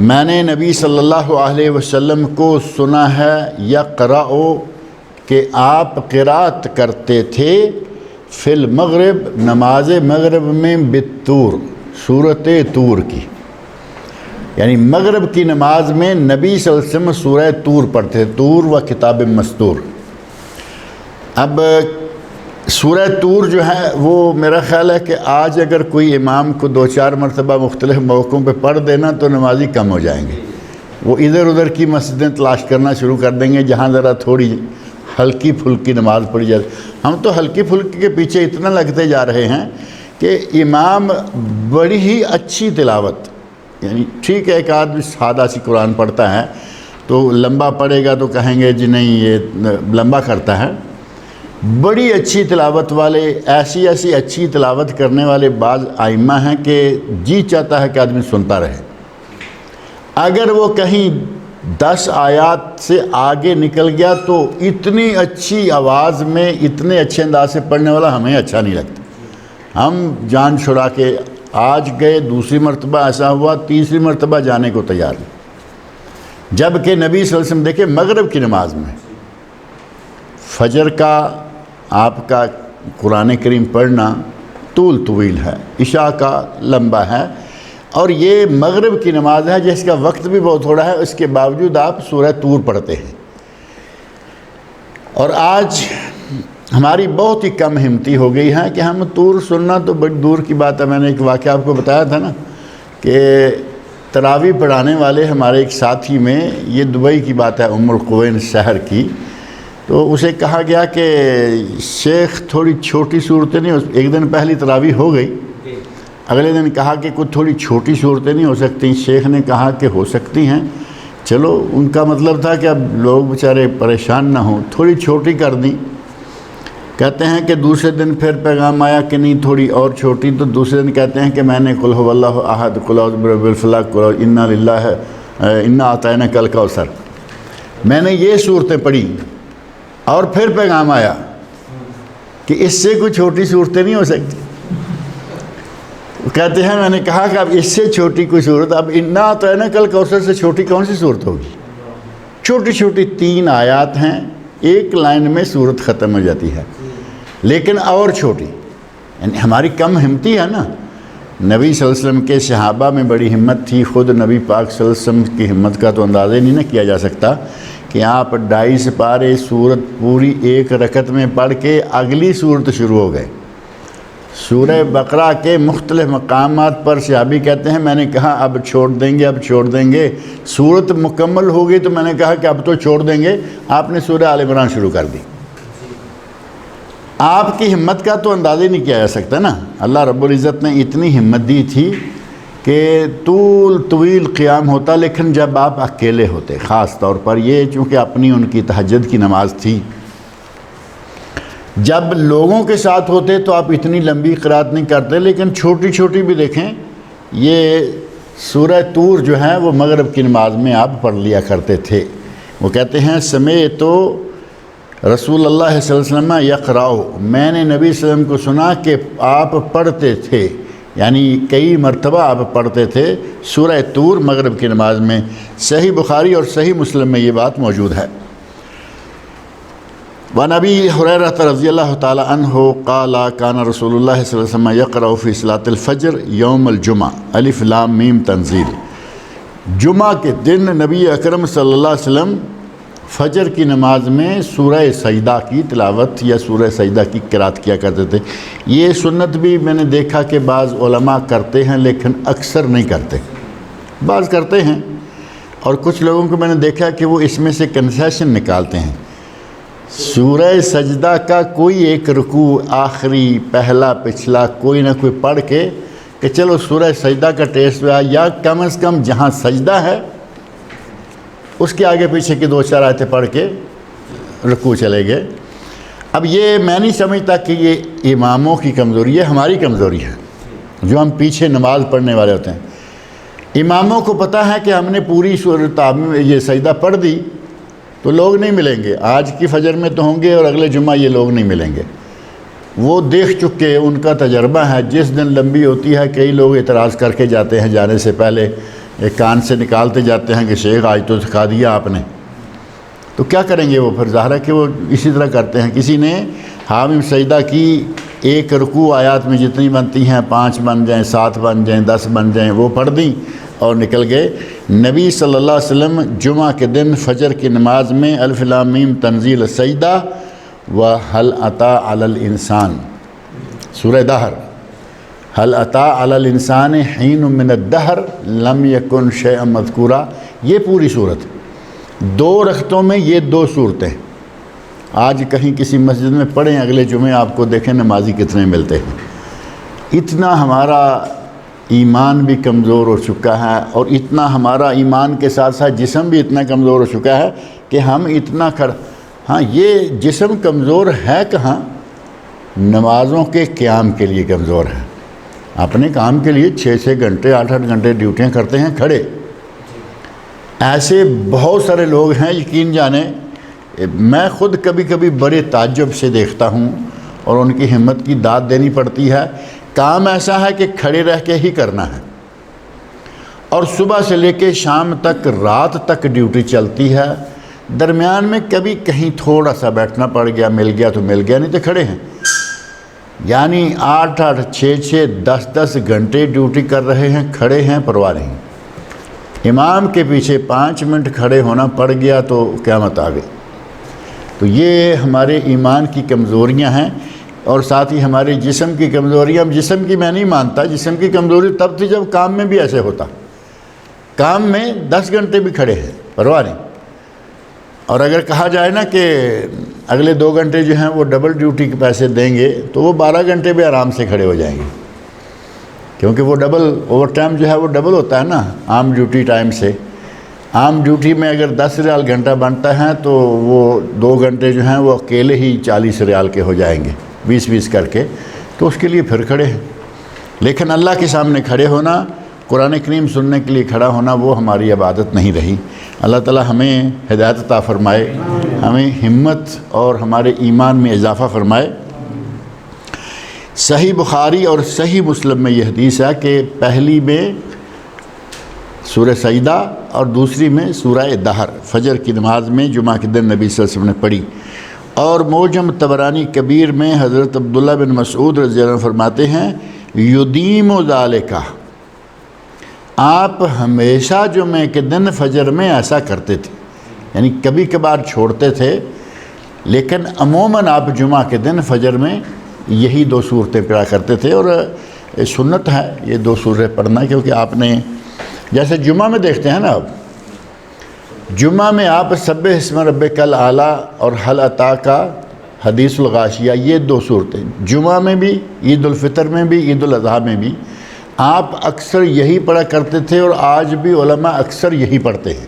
میں نے نبی صلی اللہ علیہ وسلم کو سنا ہے یقرأ کہ آپ قرأت کرتے تھے فی المغرب، نماز مغرب میں بالطور، سورۃ طور کی، یعنی مغرب کی نماز میں نبی صلی اللہ علیہ وسلم سورہ طور پڑھتے، طور و کتاب مستور۔ اب سورہ طور جو ہے وہ میرا خیال ہے کہ آج اگر کوئی امام کو 2-4 مرتبہ مختلف موقعوں پہ پڑھ دینا تو نمازی کم ہو جائیں گے، وہ ادھر ادھر کی مسجدیں تلاش کرنا شروع کر دیں گے جہاں ذرا تھوڑی ہلکی پھلکی نماز پڑھی جائے۔ ہم تو ہلکی پھلکی کے پیچھے اتنا لگتے جا رہے ہیں کہ امام بڑی ہی اچھی تلاوت، یعنی ٹھیک ہے ایک آدمی سادہ سی قرآن پڑھتا ہے تو لمبا پڑھے گا تو کہیں گے جی نہیں یہ لمبا کرتا ہے، بڑی اچھی تلاوت والے، ایسی اچھی تلاوت کرنے والے بعض ائمہ ہیں کہ جی چاہتا ہے کہ آدمی سنتا رہے۔ اگر وہ کہیں 10 آیات سے آگے نکل گیا تو اتنی اچھی آواز میں اتنے اچھے انداز سے پڑھنے والا ہمیں اچھا نہیں لگتا، ہم جان چھڑا کے آج گئے، دوسری مرتبہ ایسا ہوا، تیسری مرتبہ جانے کو تیار نہیں۔ جبکہ نبی صلی اللہ علیہ وسلم دیکھیں مغرب کی نماز میں، فجر کا آپ کا قرآن کریم پڑھنا طویل ہے، عشاء کا لمبا ہے، اور یہ مغرب کی نماز ہے جس کا وقت بھی بہت تھوڑا ہے، اس کے باوجود آپ سورہ طور پڑھتے ہیں۔ اور آج ہماری بہت ہی کم ہمتی ہو گئی ہے کہ ہم طور سننا تو بڑی دور کی بات ہے۔ میں نے ایک واقعہ آپ کو بتایا تھا نا کہ تراویح پڑھانے والے ہمارے ایک ساتھی میں، یہ دبئی کی بات ہے، ام القوین شہر کی، تو اسے کہا گیا کہ شیخ تھوڑی چھوٹی صورتیں نہیں ایک دن پہلی تراویح ہو گئی، اگلے دن کہا کہ کچھ تھوڑی چھوٹی صورتیں نہیں ہو سکتی؟ شیخ نے کہا کہ ہو سکتی ہیں، چلو ان کا مطلب تھا کہ اب لوگ بیچارے پریشان نہ ہوں، تھوڑی چھوٹی کر دیں۔ کہتے ہیں کہ دوسرے دن پھر پیغام آیا کہ نہیں تھوڑی اور چھوٹی، تو دوسرے دن کہتے ہیں کہ میں نے قل هو اللہ احد، قل اعوذ برب الفلق، قل انا للہ انا اعطیناک الکوثر، میں نے یہ صورتیں پڑھی، اور پھر پیغام آیا کہ اس سے کوئی چھوٹی صورتیں نہیں ہو سکتی۔ کہتے ہیں میں نے کہا کہ اب اس سے چھوٹی کوئی صورت، اب انا اعطیناک الکوثر سے چھوٹی کون سی صورت ہوگی؟ چھوٹی چھوٹی 3 آیات ہیں، ایک لائن میں صورت ختم ہو جاتی ہے، لیکن اور چھوٹی، یعنی ہماری کم ہمتی ہے نا۔ نبی صلی اللہ علیہ وسلم کے صحابہ میں بڑی ہمت تھی، خود نبی پاک صلی اللہ علیہ وسلم کی ہمت کا تو اندازہ نہیں نہ کیا جا سکتا کہ آپ 2.5 سپارے صورت پوری ایک رکعت میں پڑھ کے اگلی صورت شروع ہو گئے۔ سورہ بقرہ کے مختلف مقامات پر صحابی کہتے ہیں میں نے کہا اب چھوڑ دیں گے، اب چھوڑ دیں گے، صورت مکمل ہو گئی تو میں نے کہا کہ اب تو چھوڑ دیں گے، آپ نے سورہ آل عمران شروع کر دی۔ آپ کی ہمت کا تو اندازہ نہیں کیا جا سکتا نا۔ اللہ رب العزت نے اتنی ہمت دی تھی کہ طویل قیام ہوتا، لیکن جب آپ اکیلے ہوتے، خاص طور پر یہ چونکہ اپنی ان کی تہجد کی نماز تھی، جب لوگوں کے ساتھ ہوتے تو آپ اتنی لمبی قرات نہیں کرتے، لیکن چھوٹی چھوٹی بھی دیکھیں، یہ سورہ طور جو ہے وہ مغرب کی نماز میں آپ پڑھ لیا کرتے تھے۔ وہ کہتے ہیں سمعت رسول اللہ صلی اللہ علیہ وسلم یقرأ، میں نے نبی صلی اللہ علیہ وسلم کو سنا کہ آپ پڑھتے تھے، یعنی کئی مرتبہ آپ پڑھتے تھے سورہ طور مغرب کی نماز میں۔ صحیح بخاری اور صحیح مسلم میں یہ بات موجود ہے۔ وعن ابی ہریرہ رضی اللہ تعالی عنہ قال کان رسول اللہ صلی اللہ علیہ وسلم یقرأ فی صلاۃ الفجر یوم الجمعہ الف لام میم تنزیل، جمعہ کے دن نبی اکرم صلی اللہ علیہ وسلم فجر کی نماز میں سورہ سجدہ کی تلاوت یا سورہ سجدہ کی قرات کیا کرتے تھے۔ یہ سنت بھی میں نے دیکھا کہ بعض علماء کرتے ہیں لیکن اکثر نہیں کرتے، بعض کرتے ہیں، اور کچھ لوگوں کو میں نے دیکھا کہ وہ اس میں سے کنسیشن نکالتے ہیں۔ سورہ سجدہ کا کوئی ایک رکوع آخری پہلا پچھلا کوئی نہ کوئی پڑھ کے کہ چلو سورہ سجدہ کا ٹیسٹ ہوا، یا کم از کم جہاں سجدہ ہے اس کے آگے پیچھے کی 2-4 آیتیں پڑھ کے رکوع چلے گئے۔ اب یہ میں نہیں سمجھتا کہ یہ اماموں کی کمزوری ہے، ہماری کمزوری ہے جو ہم پیچھے نماز پڑھنے والے ہوتے ہیں۔ اماموں کو پتہ ہے کہ ہم نے پوری سورۃ یہ سجدہ پڑھ دی تو لوگ نہیں ملیں گے، آج کی فجر میں تو ہوں گے اور اگلے جمعہ یہ لوگ نہیں ملیں گے۔ وہ دیکھ چکے، ان کا تجربہ ہے، جس دن لمبی ہوتی ہے کئی لوگ اعتراض کر کے جاتے ہیں، جانے سے پہلے ایک کان سے نکالتے جاتے ہیں کہ شیخ آج تو سکھا دیا آپ نے، تو کیا کریں گے وہ؟ پھر ظاہر ہے کہ وہ اسی طرح کرتے ہیں۔ کسی نے حامیم سجدہ کی، ایک رکوع آیات میں جتنی بنتی ہیں 5 بن جائیں، 7 بن جائیں، 10 بن جائیں، وہ پڑھ دیں اور نکل گئے۔ نبی صلی اللہ علیہ وسلم جمعہ کے دن فجر کی نماز میں الف لام میم تنزیل سجدہ و هل اتی علی الانسان، سورہ دہر، هل اتی علی الانسان حین من الدہر لم یکن شیئا مذکورا، یہ پوری صورت 2 رکعتوں میں یہ 2 صورتیں۔ آج کہیں کسی مسجد میں پڑھیں، اگلے جمعے آپ کو دیکھیں نمازی کتنے ملتے ہیں۔ اتنا ہمارا ایمان بھی کمزور ہو چکا ہے، اور اتنا ہمارا ایمان کے ساتھ ساتھ جسم بھی اتنا کمزور ہو چکا ہے کہ ہم اتنا ہاں یہ جسم کمزور ہے کہاں؟ نمازوں کے قیام کے لیے کمزور ہے، اپنے کام کے لیے 6-6 گھنٹے 8-8 گھنٹے ڈیوٹیاں کرتے ہیں کھڑے۔ ایسے بہت سارے لوگ ہیں، یقین جانیں میں خود کبھی کبھی بڑے تعجب سے دیکھتا ہوں اور ان کی ہمت کی داد دینی پڑتی ہے۔ کام ایسا ہے کہ کھڑے رہ کے ہی کرنا ہے، اور صبح سے لے کے شام تک رات تک ڈیوٹی چلتی ہے، درمیان میں کبھی کہیں تھوڑا سا بیٹھنا پڑ گیا، مل گیا تو مل گیا، نہیں تو کھڑے ہیں۔ یعنی 8-8 6-6 10-10 گھنٹے ڈیوٹی کر رہے ہیں، کھڑے ہیں، پرواہ نہیں۔ امام کے پیچھے 5 منٹ کھڑے ہونا پڑ گیا تو قیامت آ گئی۔ تو یہ ہمارے ایمان کی کمزوریاں ہیں، اور ساتھ ہی ہمارے جسم کی کمزوریاں. جسم کی میں نہیں مانتا، جسم کی کمزوری تب تھی جب کام میں بھی ایسے ہوتا. کام میں 10 گھنٹے بھی کھڑے ہیں پرواہ نہیں، اور اگر کہا جائے نا کہ اگلے 2 گھنٹے جو ہیں وہ ڈبل ڈیوٹی کے پیسے دیں گے تو وہ 12 گھنٹے بھی آرام سے کھڑے ہو جائیں گے، کیونکہ وہ ڈبل اوور ٹائم جو ہے وہ ڈبل ہوتا ہے نا عام ڈیوٹی ٹائم سے. عام ڈیوٹی میں اگر 10 ریال گھنٹہ بنتا ہے تو وہ 2 گھنٹے جو ہیں وہ اکیلے ہی 40 ریال کے ہو جائیں گے، 20 کر کے. تو اس کے لیے پھر کھڑے ہیں. لیکن اللہ کے سامنے کھڑے ہونا، قرآن کریم سننے کے لیے کھڑا ہونا، وہ ہماری عبادت نہیں رہی. اللہ تعالی ہمیں ہدایت عطا فرمائے، ہمیں ہمت اور ہمارے ایمان میں اضافہ فرمائے. صحیح بخاری اور صحیح مسلم میں یہ حدیث ہے کہ پہلی میں سورہ سجدہ اور دوسری میں سورہ دہر فجر کی نماز میں جمعہ کے دن نبی صلی اللہ علیہ وسلم نے پڑھی. اور معجم طبرانی کبیر میں حضرت عبداللہ بن مسعود رضی اللہ عنہ فرماتے ہیں یدیم ذالک، آپ ہمیشہ جمعہ کے دن فجر میں ایسا کرتے تھے، یعنی کبھی کبھار چھوڑتے تھے، لیکن عموماً آپ جمعہ کے دن فجر میں یہی 2 صورتیں پڑھا کرتے تھے. اور سنت ہے یہ 2 سورتیں پڑھنا، کیونکہ آپ نے جیسے جمعہ میں دیکھتے ہیں نا، اب جمعہ میں آپ سبح اسم ربک الاعلیٰ اور حل اتاک حدیث الغاشیہ، یہ 2 صورتیں جمعہ میں بھی، عید الفطر میں بھی، عید الاضحیٰ میں بھی آپ اکثر یہی پڑھا کرتے تھے، اور آج بھی علماء اکثر یہی پڑھتے ہیں.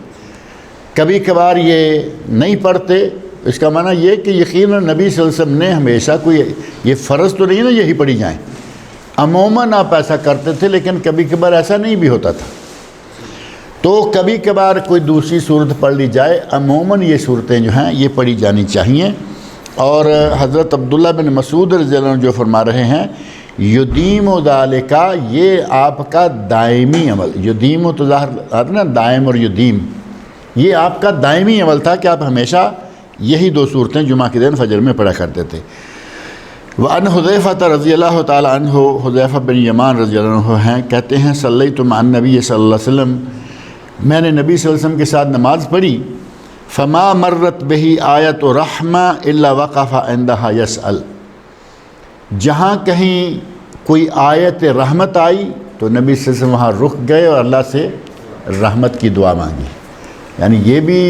کبھی کبھار یہ نہیں پڑھتے، اس کا معنی یہ کہ یقیناً نبی صلی اللہ علیہ وسلم نے ہمیشہ کوئی یہ فرض تو نہیں نا یہی پڑھی جائیں، عموماً آپ ایسا کرتے تھے، لیکن کبھی کبھار ایسا نہیں بھی ہوتا تھا. تو کبھی کبھار کوئی دوسری صورت پڑھ لی جائے، عموماً یہ صورتیں جو ہیں یہ پڑھی جانی چاہیے. اور حضرت عبداللہ بن مسعود رضی اللہ عنہ جو فرما رہے ہیں یدیم ذالک، یہ آپ کا دائمی عمل، یدیم تو ظاہر نا دائم اور یدیم، یہ آپ کا دائمی عمل تھا کہ آپ ہمیشہ یہی 2 صورتیں جمعہ کے دن فجر میں پڑھا کرتے تھے. وعن حذیفہ رضی اللہ تعالی عنہ، حذیفہ بن یمان رضی اللہ عنہ ہیں، کہتے ہیں صلیت مع النبی صلی اللہ علیہ وسلم، میں نے نبی صلی اللہ علیہ وسلم کے ساتھ نماز پڑھی، فما مرت بہی آیت رحمہ الا وقف عندها یسأل، جہاں کہیں کوئی آیت رحمت آئی تو نبی صلی اللہ علیہ وسلم وہاں رک گئے اور اللہ سے رحمت کی دعا مانگی. یعنی یہ بھی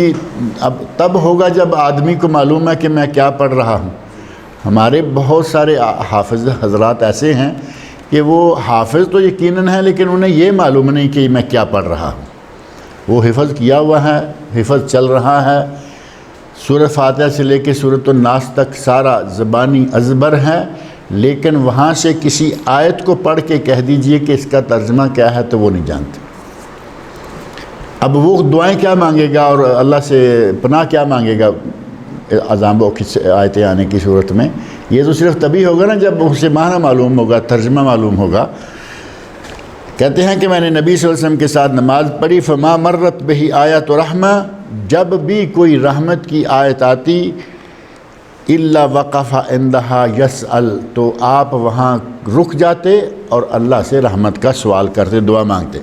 اب تب ہوگا جب آدمی کو معلوم ہے کہ میں کیا پڑھ رہا ہوں. ہمارے بہت سارے حافظ حضرات ایسے ہیں کہ وہ حافظ تو یقیناً ہیں، لیکن انہیں یہ معلوم نہیں کہ میں کیا پڑھ رہا ہوں. وہ حفظ کیا ہوا ہے، حفظ چل رہا ہے، سورہ فاتحہ سے لے کے سورۃ الناس تک سارا زبانی ازبر ہے، لیکن وہاں سے کسی آیت کو پڑھ کے کہہ دیجئے کہ اس کا ترجمہ کیا ہے تو وہ نہیں جانتے. اب وہ دعائیں کیا مانگے گا اور اللہ سے پناہ کیا مانگے گا عذاب و آیتیں آنے کی صورت میں؟ یہ تو صرف تبھی ہوگا نا جب اسے معنی معلوم ہوگا، ترجمہ معلوم ہوگا. کہتے ہیں کہ میں نے نبی صلی اللہ علیہ وسلم کے ساتھ نماز پڑھی، فما مرت بہی آیت رحمہ، جب بھی کوئی رحمت کی آیت آتی، الا وقف عندہا یسأل، تو آپ وہاں رک جاتے اور اللہ سے رحمت کا سوال کرتے، دعا مانگتے.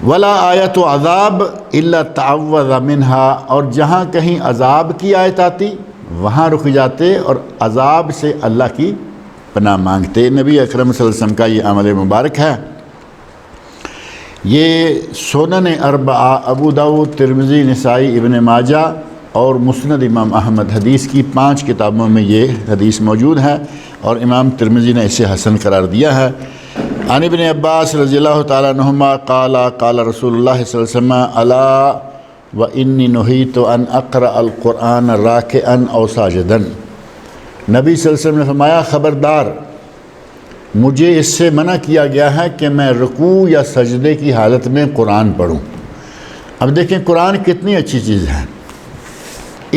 ولا آیت عذاب الا تعوذ منہا، اور جہاں کہیں عذاب کی آیت آتی وہاں رک جاتے اور عذاب سے اللہ کی پناہ مانگتے. نبی اکرم صلی اللہ علیہ وسلم کا یہ عمل مبارک ہے. یہ سنن اربعہ ابو داؤد، ترمذی، نسائی، ابن ماجہ اور مسند امام احمد، حدیث کی 5 کتابوں میں یہ حدیث موجود ہے، اور امام ترمذی نے اسے حسن قرار دیا ہے. عن ابن عباس رضی اللہ تعالیٰ عنہما قال قال رسول اللہ صلی اللہ علیہ وسلم الا وانی نہیت ان اقرأ القرآن راکعا او ساجدا، نبی صلی اللہ علیہ وسلم نے فرمایا خبردار، مجھے اس سے منع کیا گیا ہے کہ میں رکوع یا سجدے کی حالت میں قرآن پڑھوں. اب دیکھیں قرآن کتنی اچھی چیز ہے،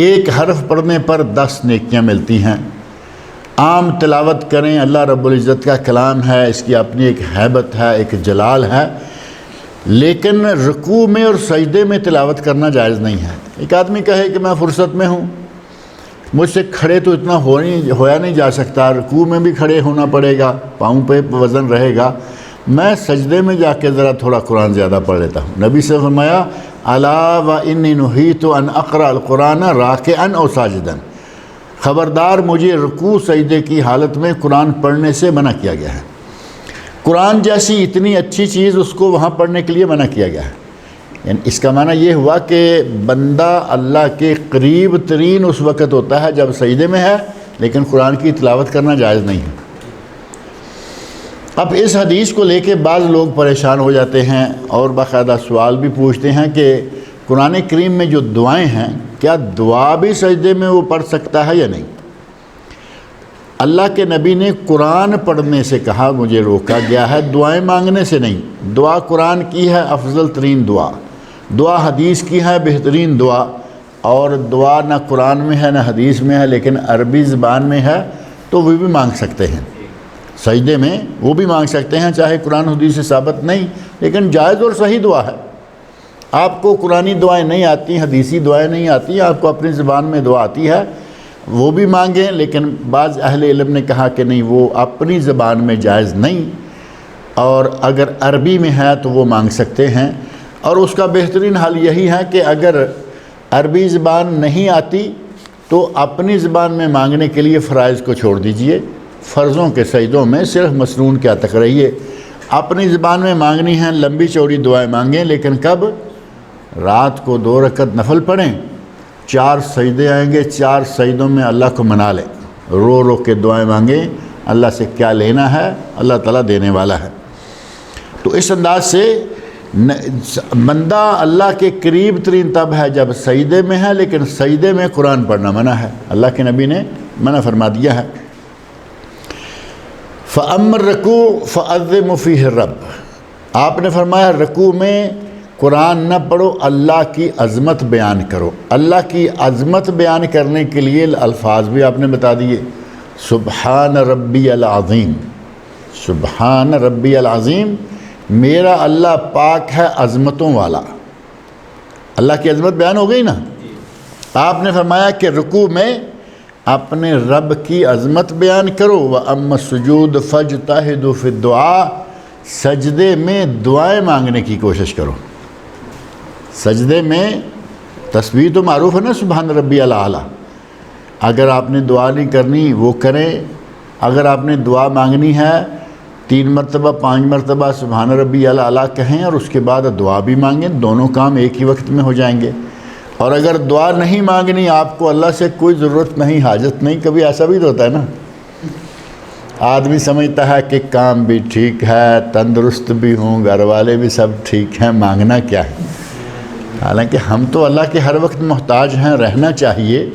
ایک حرف پڑھنے پر 10 نیکیاں ملتی ہیں. عام تلاوت کریں، اللہ رب العزت کا کلام ہے، اس کی اپنی ایک ہیبت ہے، ایک جلال ہے، لیکن رکوع میں اور سجدے میں تلاوت کرنا جائز نہیں ہے. ایک آدمی کہے کہ میں فرصت میں ہوں، مجھ سے کھڑے تو اتنا ہویا نہیں جا سکتا، رکوع میں بھی کھڑے ہونا پڑے گا، پاؤں پہ وزن رہے گا، میں سجدے میں جا کے ذرا تھوڑا قرآن زیادہ پڑھ لیتا ہوں۔ نبی سے فرمایا الا و انی نہیت ان اقرأ القرآن راکعا او ساجدا، خبردار مجھے رکوع سجدے کی حالت میں قرآن پڑھنے سے منع کیا گیا ہے۔ قرآن جیسی اتنی اچھی چیز اس کو وہاں پڑھنے کے لیے منع کیا گیا ہے۔ یعنی اس کا معنی یہ ہوا کہ بندہ اللہ کے قریب ترین اس وقت ہوتا ہے جب سجدے میں ہے، لیکن قرآن کی تلاوت کرنا جائز نہیں ہے۔ اب اس حدیث کو لے کے بعض لوگ پریشان ہو جاتے ہیں اور باقاعدہ سوال بھی پوچھتے ہیں کہ قرآن کریم میں جو دعائیں ہیں کیا دعا بھی سجدے میں وہ پڑھ سکتا ہے یا نہیں؟ اللہ کے نبی نے قرآن پڑھنے سے کہا، مجھے روکا گیا ہے دعائیں مانگنے سے نہیں۔ دعا قرآن کی ہے افضل ترین دعا، دعا حدیث کی ہے بہترین دعا، اور دعا نہ قرآن میں ہے نہ حدیث میں ہے لیکن عربی زبان میں ہے تو وہ بھی مانگ سکتے ہیں سجدے میں، وہ بھی مانگ سکتے ہیں، چاہے قرآن حدیث سے ثابت نہیں لیکن جائز اور صحیح دعا ہے۔ آپ کو قرآنی دعائیں نہیں آتی، حدیثی دعائیں نہیں آتی، آپ کو اپنی زبان میں دعا آتی ہے، وہ بھی مانگیں، لیکن بعض اہل علم نے کہا کہ نہیں، وہ اپنی زبان میں جائز نہیں، اور اگر عربی میں ہے تو وہ مانگ سکتے ہیں۔ اور اس کا بہترین حل یہی ہے کہ اگر عربی زبان نہیں آتی تو اپنی زبان میں مانگنے کے لیے فرائض کو چھوڑ دیجئے، فرضوں کے سجدوں میں صرف مسنون کیا تک رہیے، اپنی زبان میں مانگنی ہیں، لمبی چوڑی دعائیں مانگیں، لیکن کب؟ رات کو 2 رکعت نفل پڑھیں، 4 سجدے آئیں گے، 4 سجدوں میں اللہ کو منا لیں، رو رو کے دعائیں مانگیں، اللہ سے کیا لینا ہے اللہ تعالیٰ دینے والا ہے۔ تو اس انداز سے بندہ اللہ کے قریب ترین تب ہے جب سجدے میں ہے، لیکن سجدے میں قرآن پڑھنا منع ہے، اللہ کے نبی نے منع فرما دیا ہے۔ فَأَمَّا الرُّكُوعُ فَأَعْظِمُوا فِيهِ الرَّبَّ، آپ نے فرمایا رکوع میں قرآن نہ پڑھو، اللہ کی عظمت بیان کرو۔ اللہ کی عظمت بیان کرنے کے لیے الفاظ بھی آپ نے بتا دیے، سبحان ربی العظیم، سبحان ربی العظیم، میرا اللہ پاک ہے عظمتوں والا۔ اللہ کی عظمت بیان ہو گئی نا۔ آپ نے فرمایا کہ رکوع میں اپنے رب کی عظمت بیان کرو، وَأَمَّا السُّجُودُ فَاجْتَهِدُوا فِي الدُّعَاءِ، سجدے میں دعائیں مانگنے کی کوشش کرو۔ سجدے میں تسبیح تو معروف ہے نا، سبحان ربی الاعلیٰ، اگر آپ نے دعا نہیں کرنی وہ کریں، اگر آپ نے دعا مانگنی ہے 3 مرتبہ 5 مرتبہ سبحان ربی الاعلیٰ کہیں اور اس کے بعد دعا بھی مانگیں، دونوں کام ایک ہی وقت میں ہو جائیں گے۔ اور اگر دعا نہیں مانگنی، آپ کو اللہ سے کوئی ضرورت نہیں، حاجت نہیں، کبھی ایسا بھی تو ہوتا ہے نا، آدمی سمجھتا ہے کہ کام بھی ٹھیک ہے، تندرست بھی ہوں، گھر والے بھی سب ٹھیک ہیں، مانگنا کیا ہے؟ حالانکہ ہم تو اللہ کے ہر وقت محتاج ہیں، رہنا چاہیے،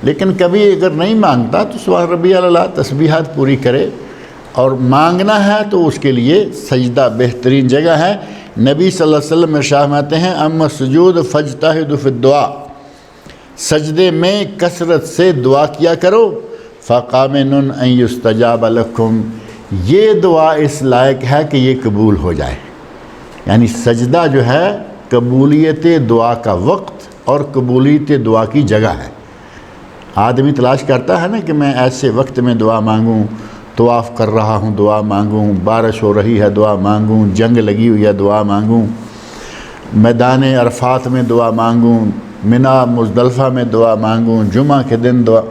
لیکن کبھی اگر نہیں مانگتا تو سبحان ربی الاعلیٰ تسبیحات پوری کرے، اور مانگنا ہے تو اس کے لیے سجدہ بہترین جگہ ہے۔ نبی صلی اللہ علیہ وسلم ارشاد فرماتے ہیں اما السجود فاجتہدوا فی الدعاء، سجدے میں کثرت سے دعا کیا کرو، فقامن ان یستجاب لکم، یہ دعا اس لائق ہے کہ یہ قبول ہو جائے۔ یعنی سجدہ جو ہے قبولیت دعا کا وقت اور قبولیت دعا کی جگہ ہے۔ آدمی تلاش کرتا ہے نا کہ میں ایسے وقت میں دعا مانگوں، طواف کر رہا ہوں دعا مانگوں، بارش ہو رہی ہے دعا مانگوں، جنگ لگی ہوئی ہے دعا مانگوں، میدان عرفات میں دعا مانگوں، منی مزدلفہ میں دعا مانگوں، جمعہ کے دن دعا۔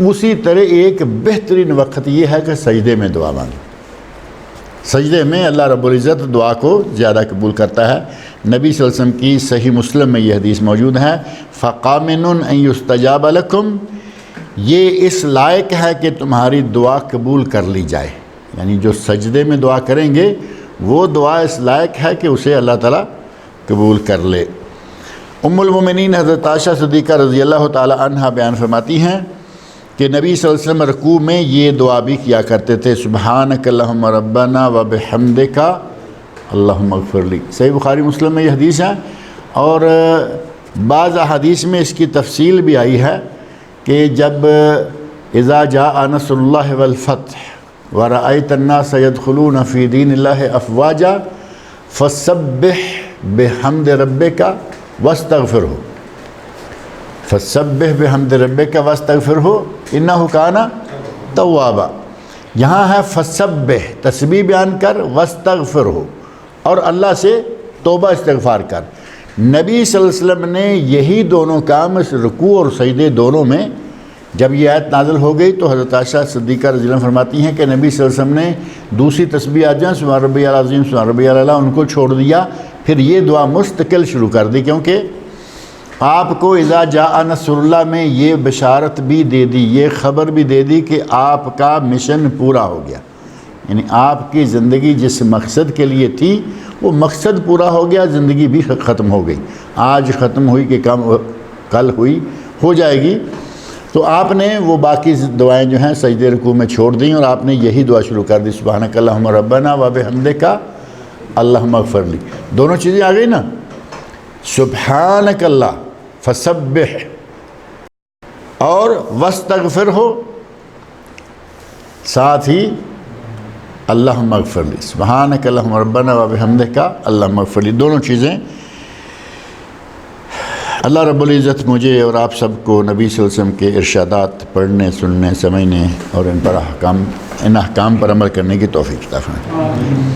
اسی طرح ایک بہترین وقت یہ ہے کہ سجدے میں دعا مانگیں۔ سجدے میں اللہ رب العزت دعا کو زیادہ قبول کرتا ہے۔ نبی صلی اللہ علیہ وسلم کی صحیح مسلم میں یہ حدیث موجود ہے، فَقَامِنٌ أَن يُسْتَجَابَ لَكُمْ، یہ اس لائق ہے کہ تمہاری دعا قبول کر لی جائے۔ یعنی جو سجدے میں دعا کریں گے وہ دعا اس لائق ہے کہ اسے اللہ تعالیٰ قبول کر لے۔ ام المومنین حضرت عائشہ صدیقہ رضی اللہ تعالی عنہ بیان فرماتی ہیں کہ نبی صلی اللہ علیہ وسلم رکوع میں یہ دعا بھی کیا کرتے تھے، سبحانک اللہم ربنا وبحمدک اللہم اغفر لی۔ صحیح بخاری مسلم میں یہ حدیث ہے، اور بعض احادیث میں اس کی تفصیل بھی آئی ہے کہ جب اذا جاء نصر اللہ والفتح ورأیت الناس يدخلون فی دین اللہ افواجا فسبح بحمد ربک واستغفرہ، فسبح بحمد ربک واستغفرہ انہ کان توابا۔ یہاں ہے فسبح، تسبیح بیان کر، واستغفرہ، اور اللہ سے توبہ استغفار کر۔ نبی صلی اللہ علیہ وسلم نے یہی دونوں کام اس رکوع اور سجدے دونوں میں، جب یہ آیت نازل ہو گئی تو حضرت عائشہ صدیقہ رضی اللہ عنہا فرماتی ہیں کہ نبی صلی اللہ علیہ وسلم نے دوسری تسبیح آ جائیں سبحان ربی العظیم سبحان ربی الاعلی ان کو چھوڑ دیا، پھر یہ دعا مستقل شروع کر دی، کیونکہ آپ کو اذا جاء نصر اللہ میں یہ بشارت بھی دے دی، یہ خبر بھی دے دی کہ آپ کا مشن پورا ہو گیا، یعنی آپ کی زندگی جس مقصد کے لیے تھی وہ مقصد پورا ہو گیا، زندگی بھی ختم ہو گئی، آج ختم ہوئی کہ کل ہوئی ہو جائے گی۔ تو آپ نے وہ باقی دعائیں جو ہیں سجدے رکوع میں چھوڑ دیں اور آپ نے یہی دعا شروع کر دی، سبحانک اللہم ربنا وبحمدک اللہم اغفر لی۔ دونوں چیزیں آ گئی نا، سبحانک اللہ فسبح اور واستغفرہ، ساتھ ہی اللہم اغفر لی، سبحانک اللہم ربنا وبحمدک اللہم اغفر لی، دونوں چیزیں۔ اللہ رب العزت مجھے اور آپ سب کو نبی صلی اللہ علیہ وسلم کے ارشادات پڑھنے، سننے، سمجھنے اور ان احکام پر عمل کرنے کی توفیق عطا فرمائے۔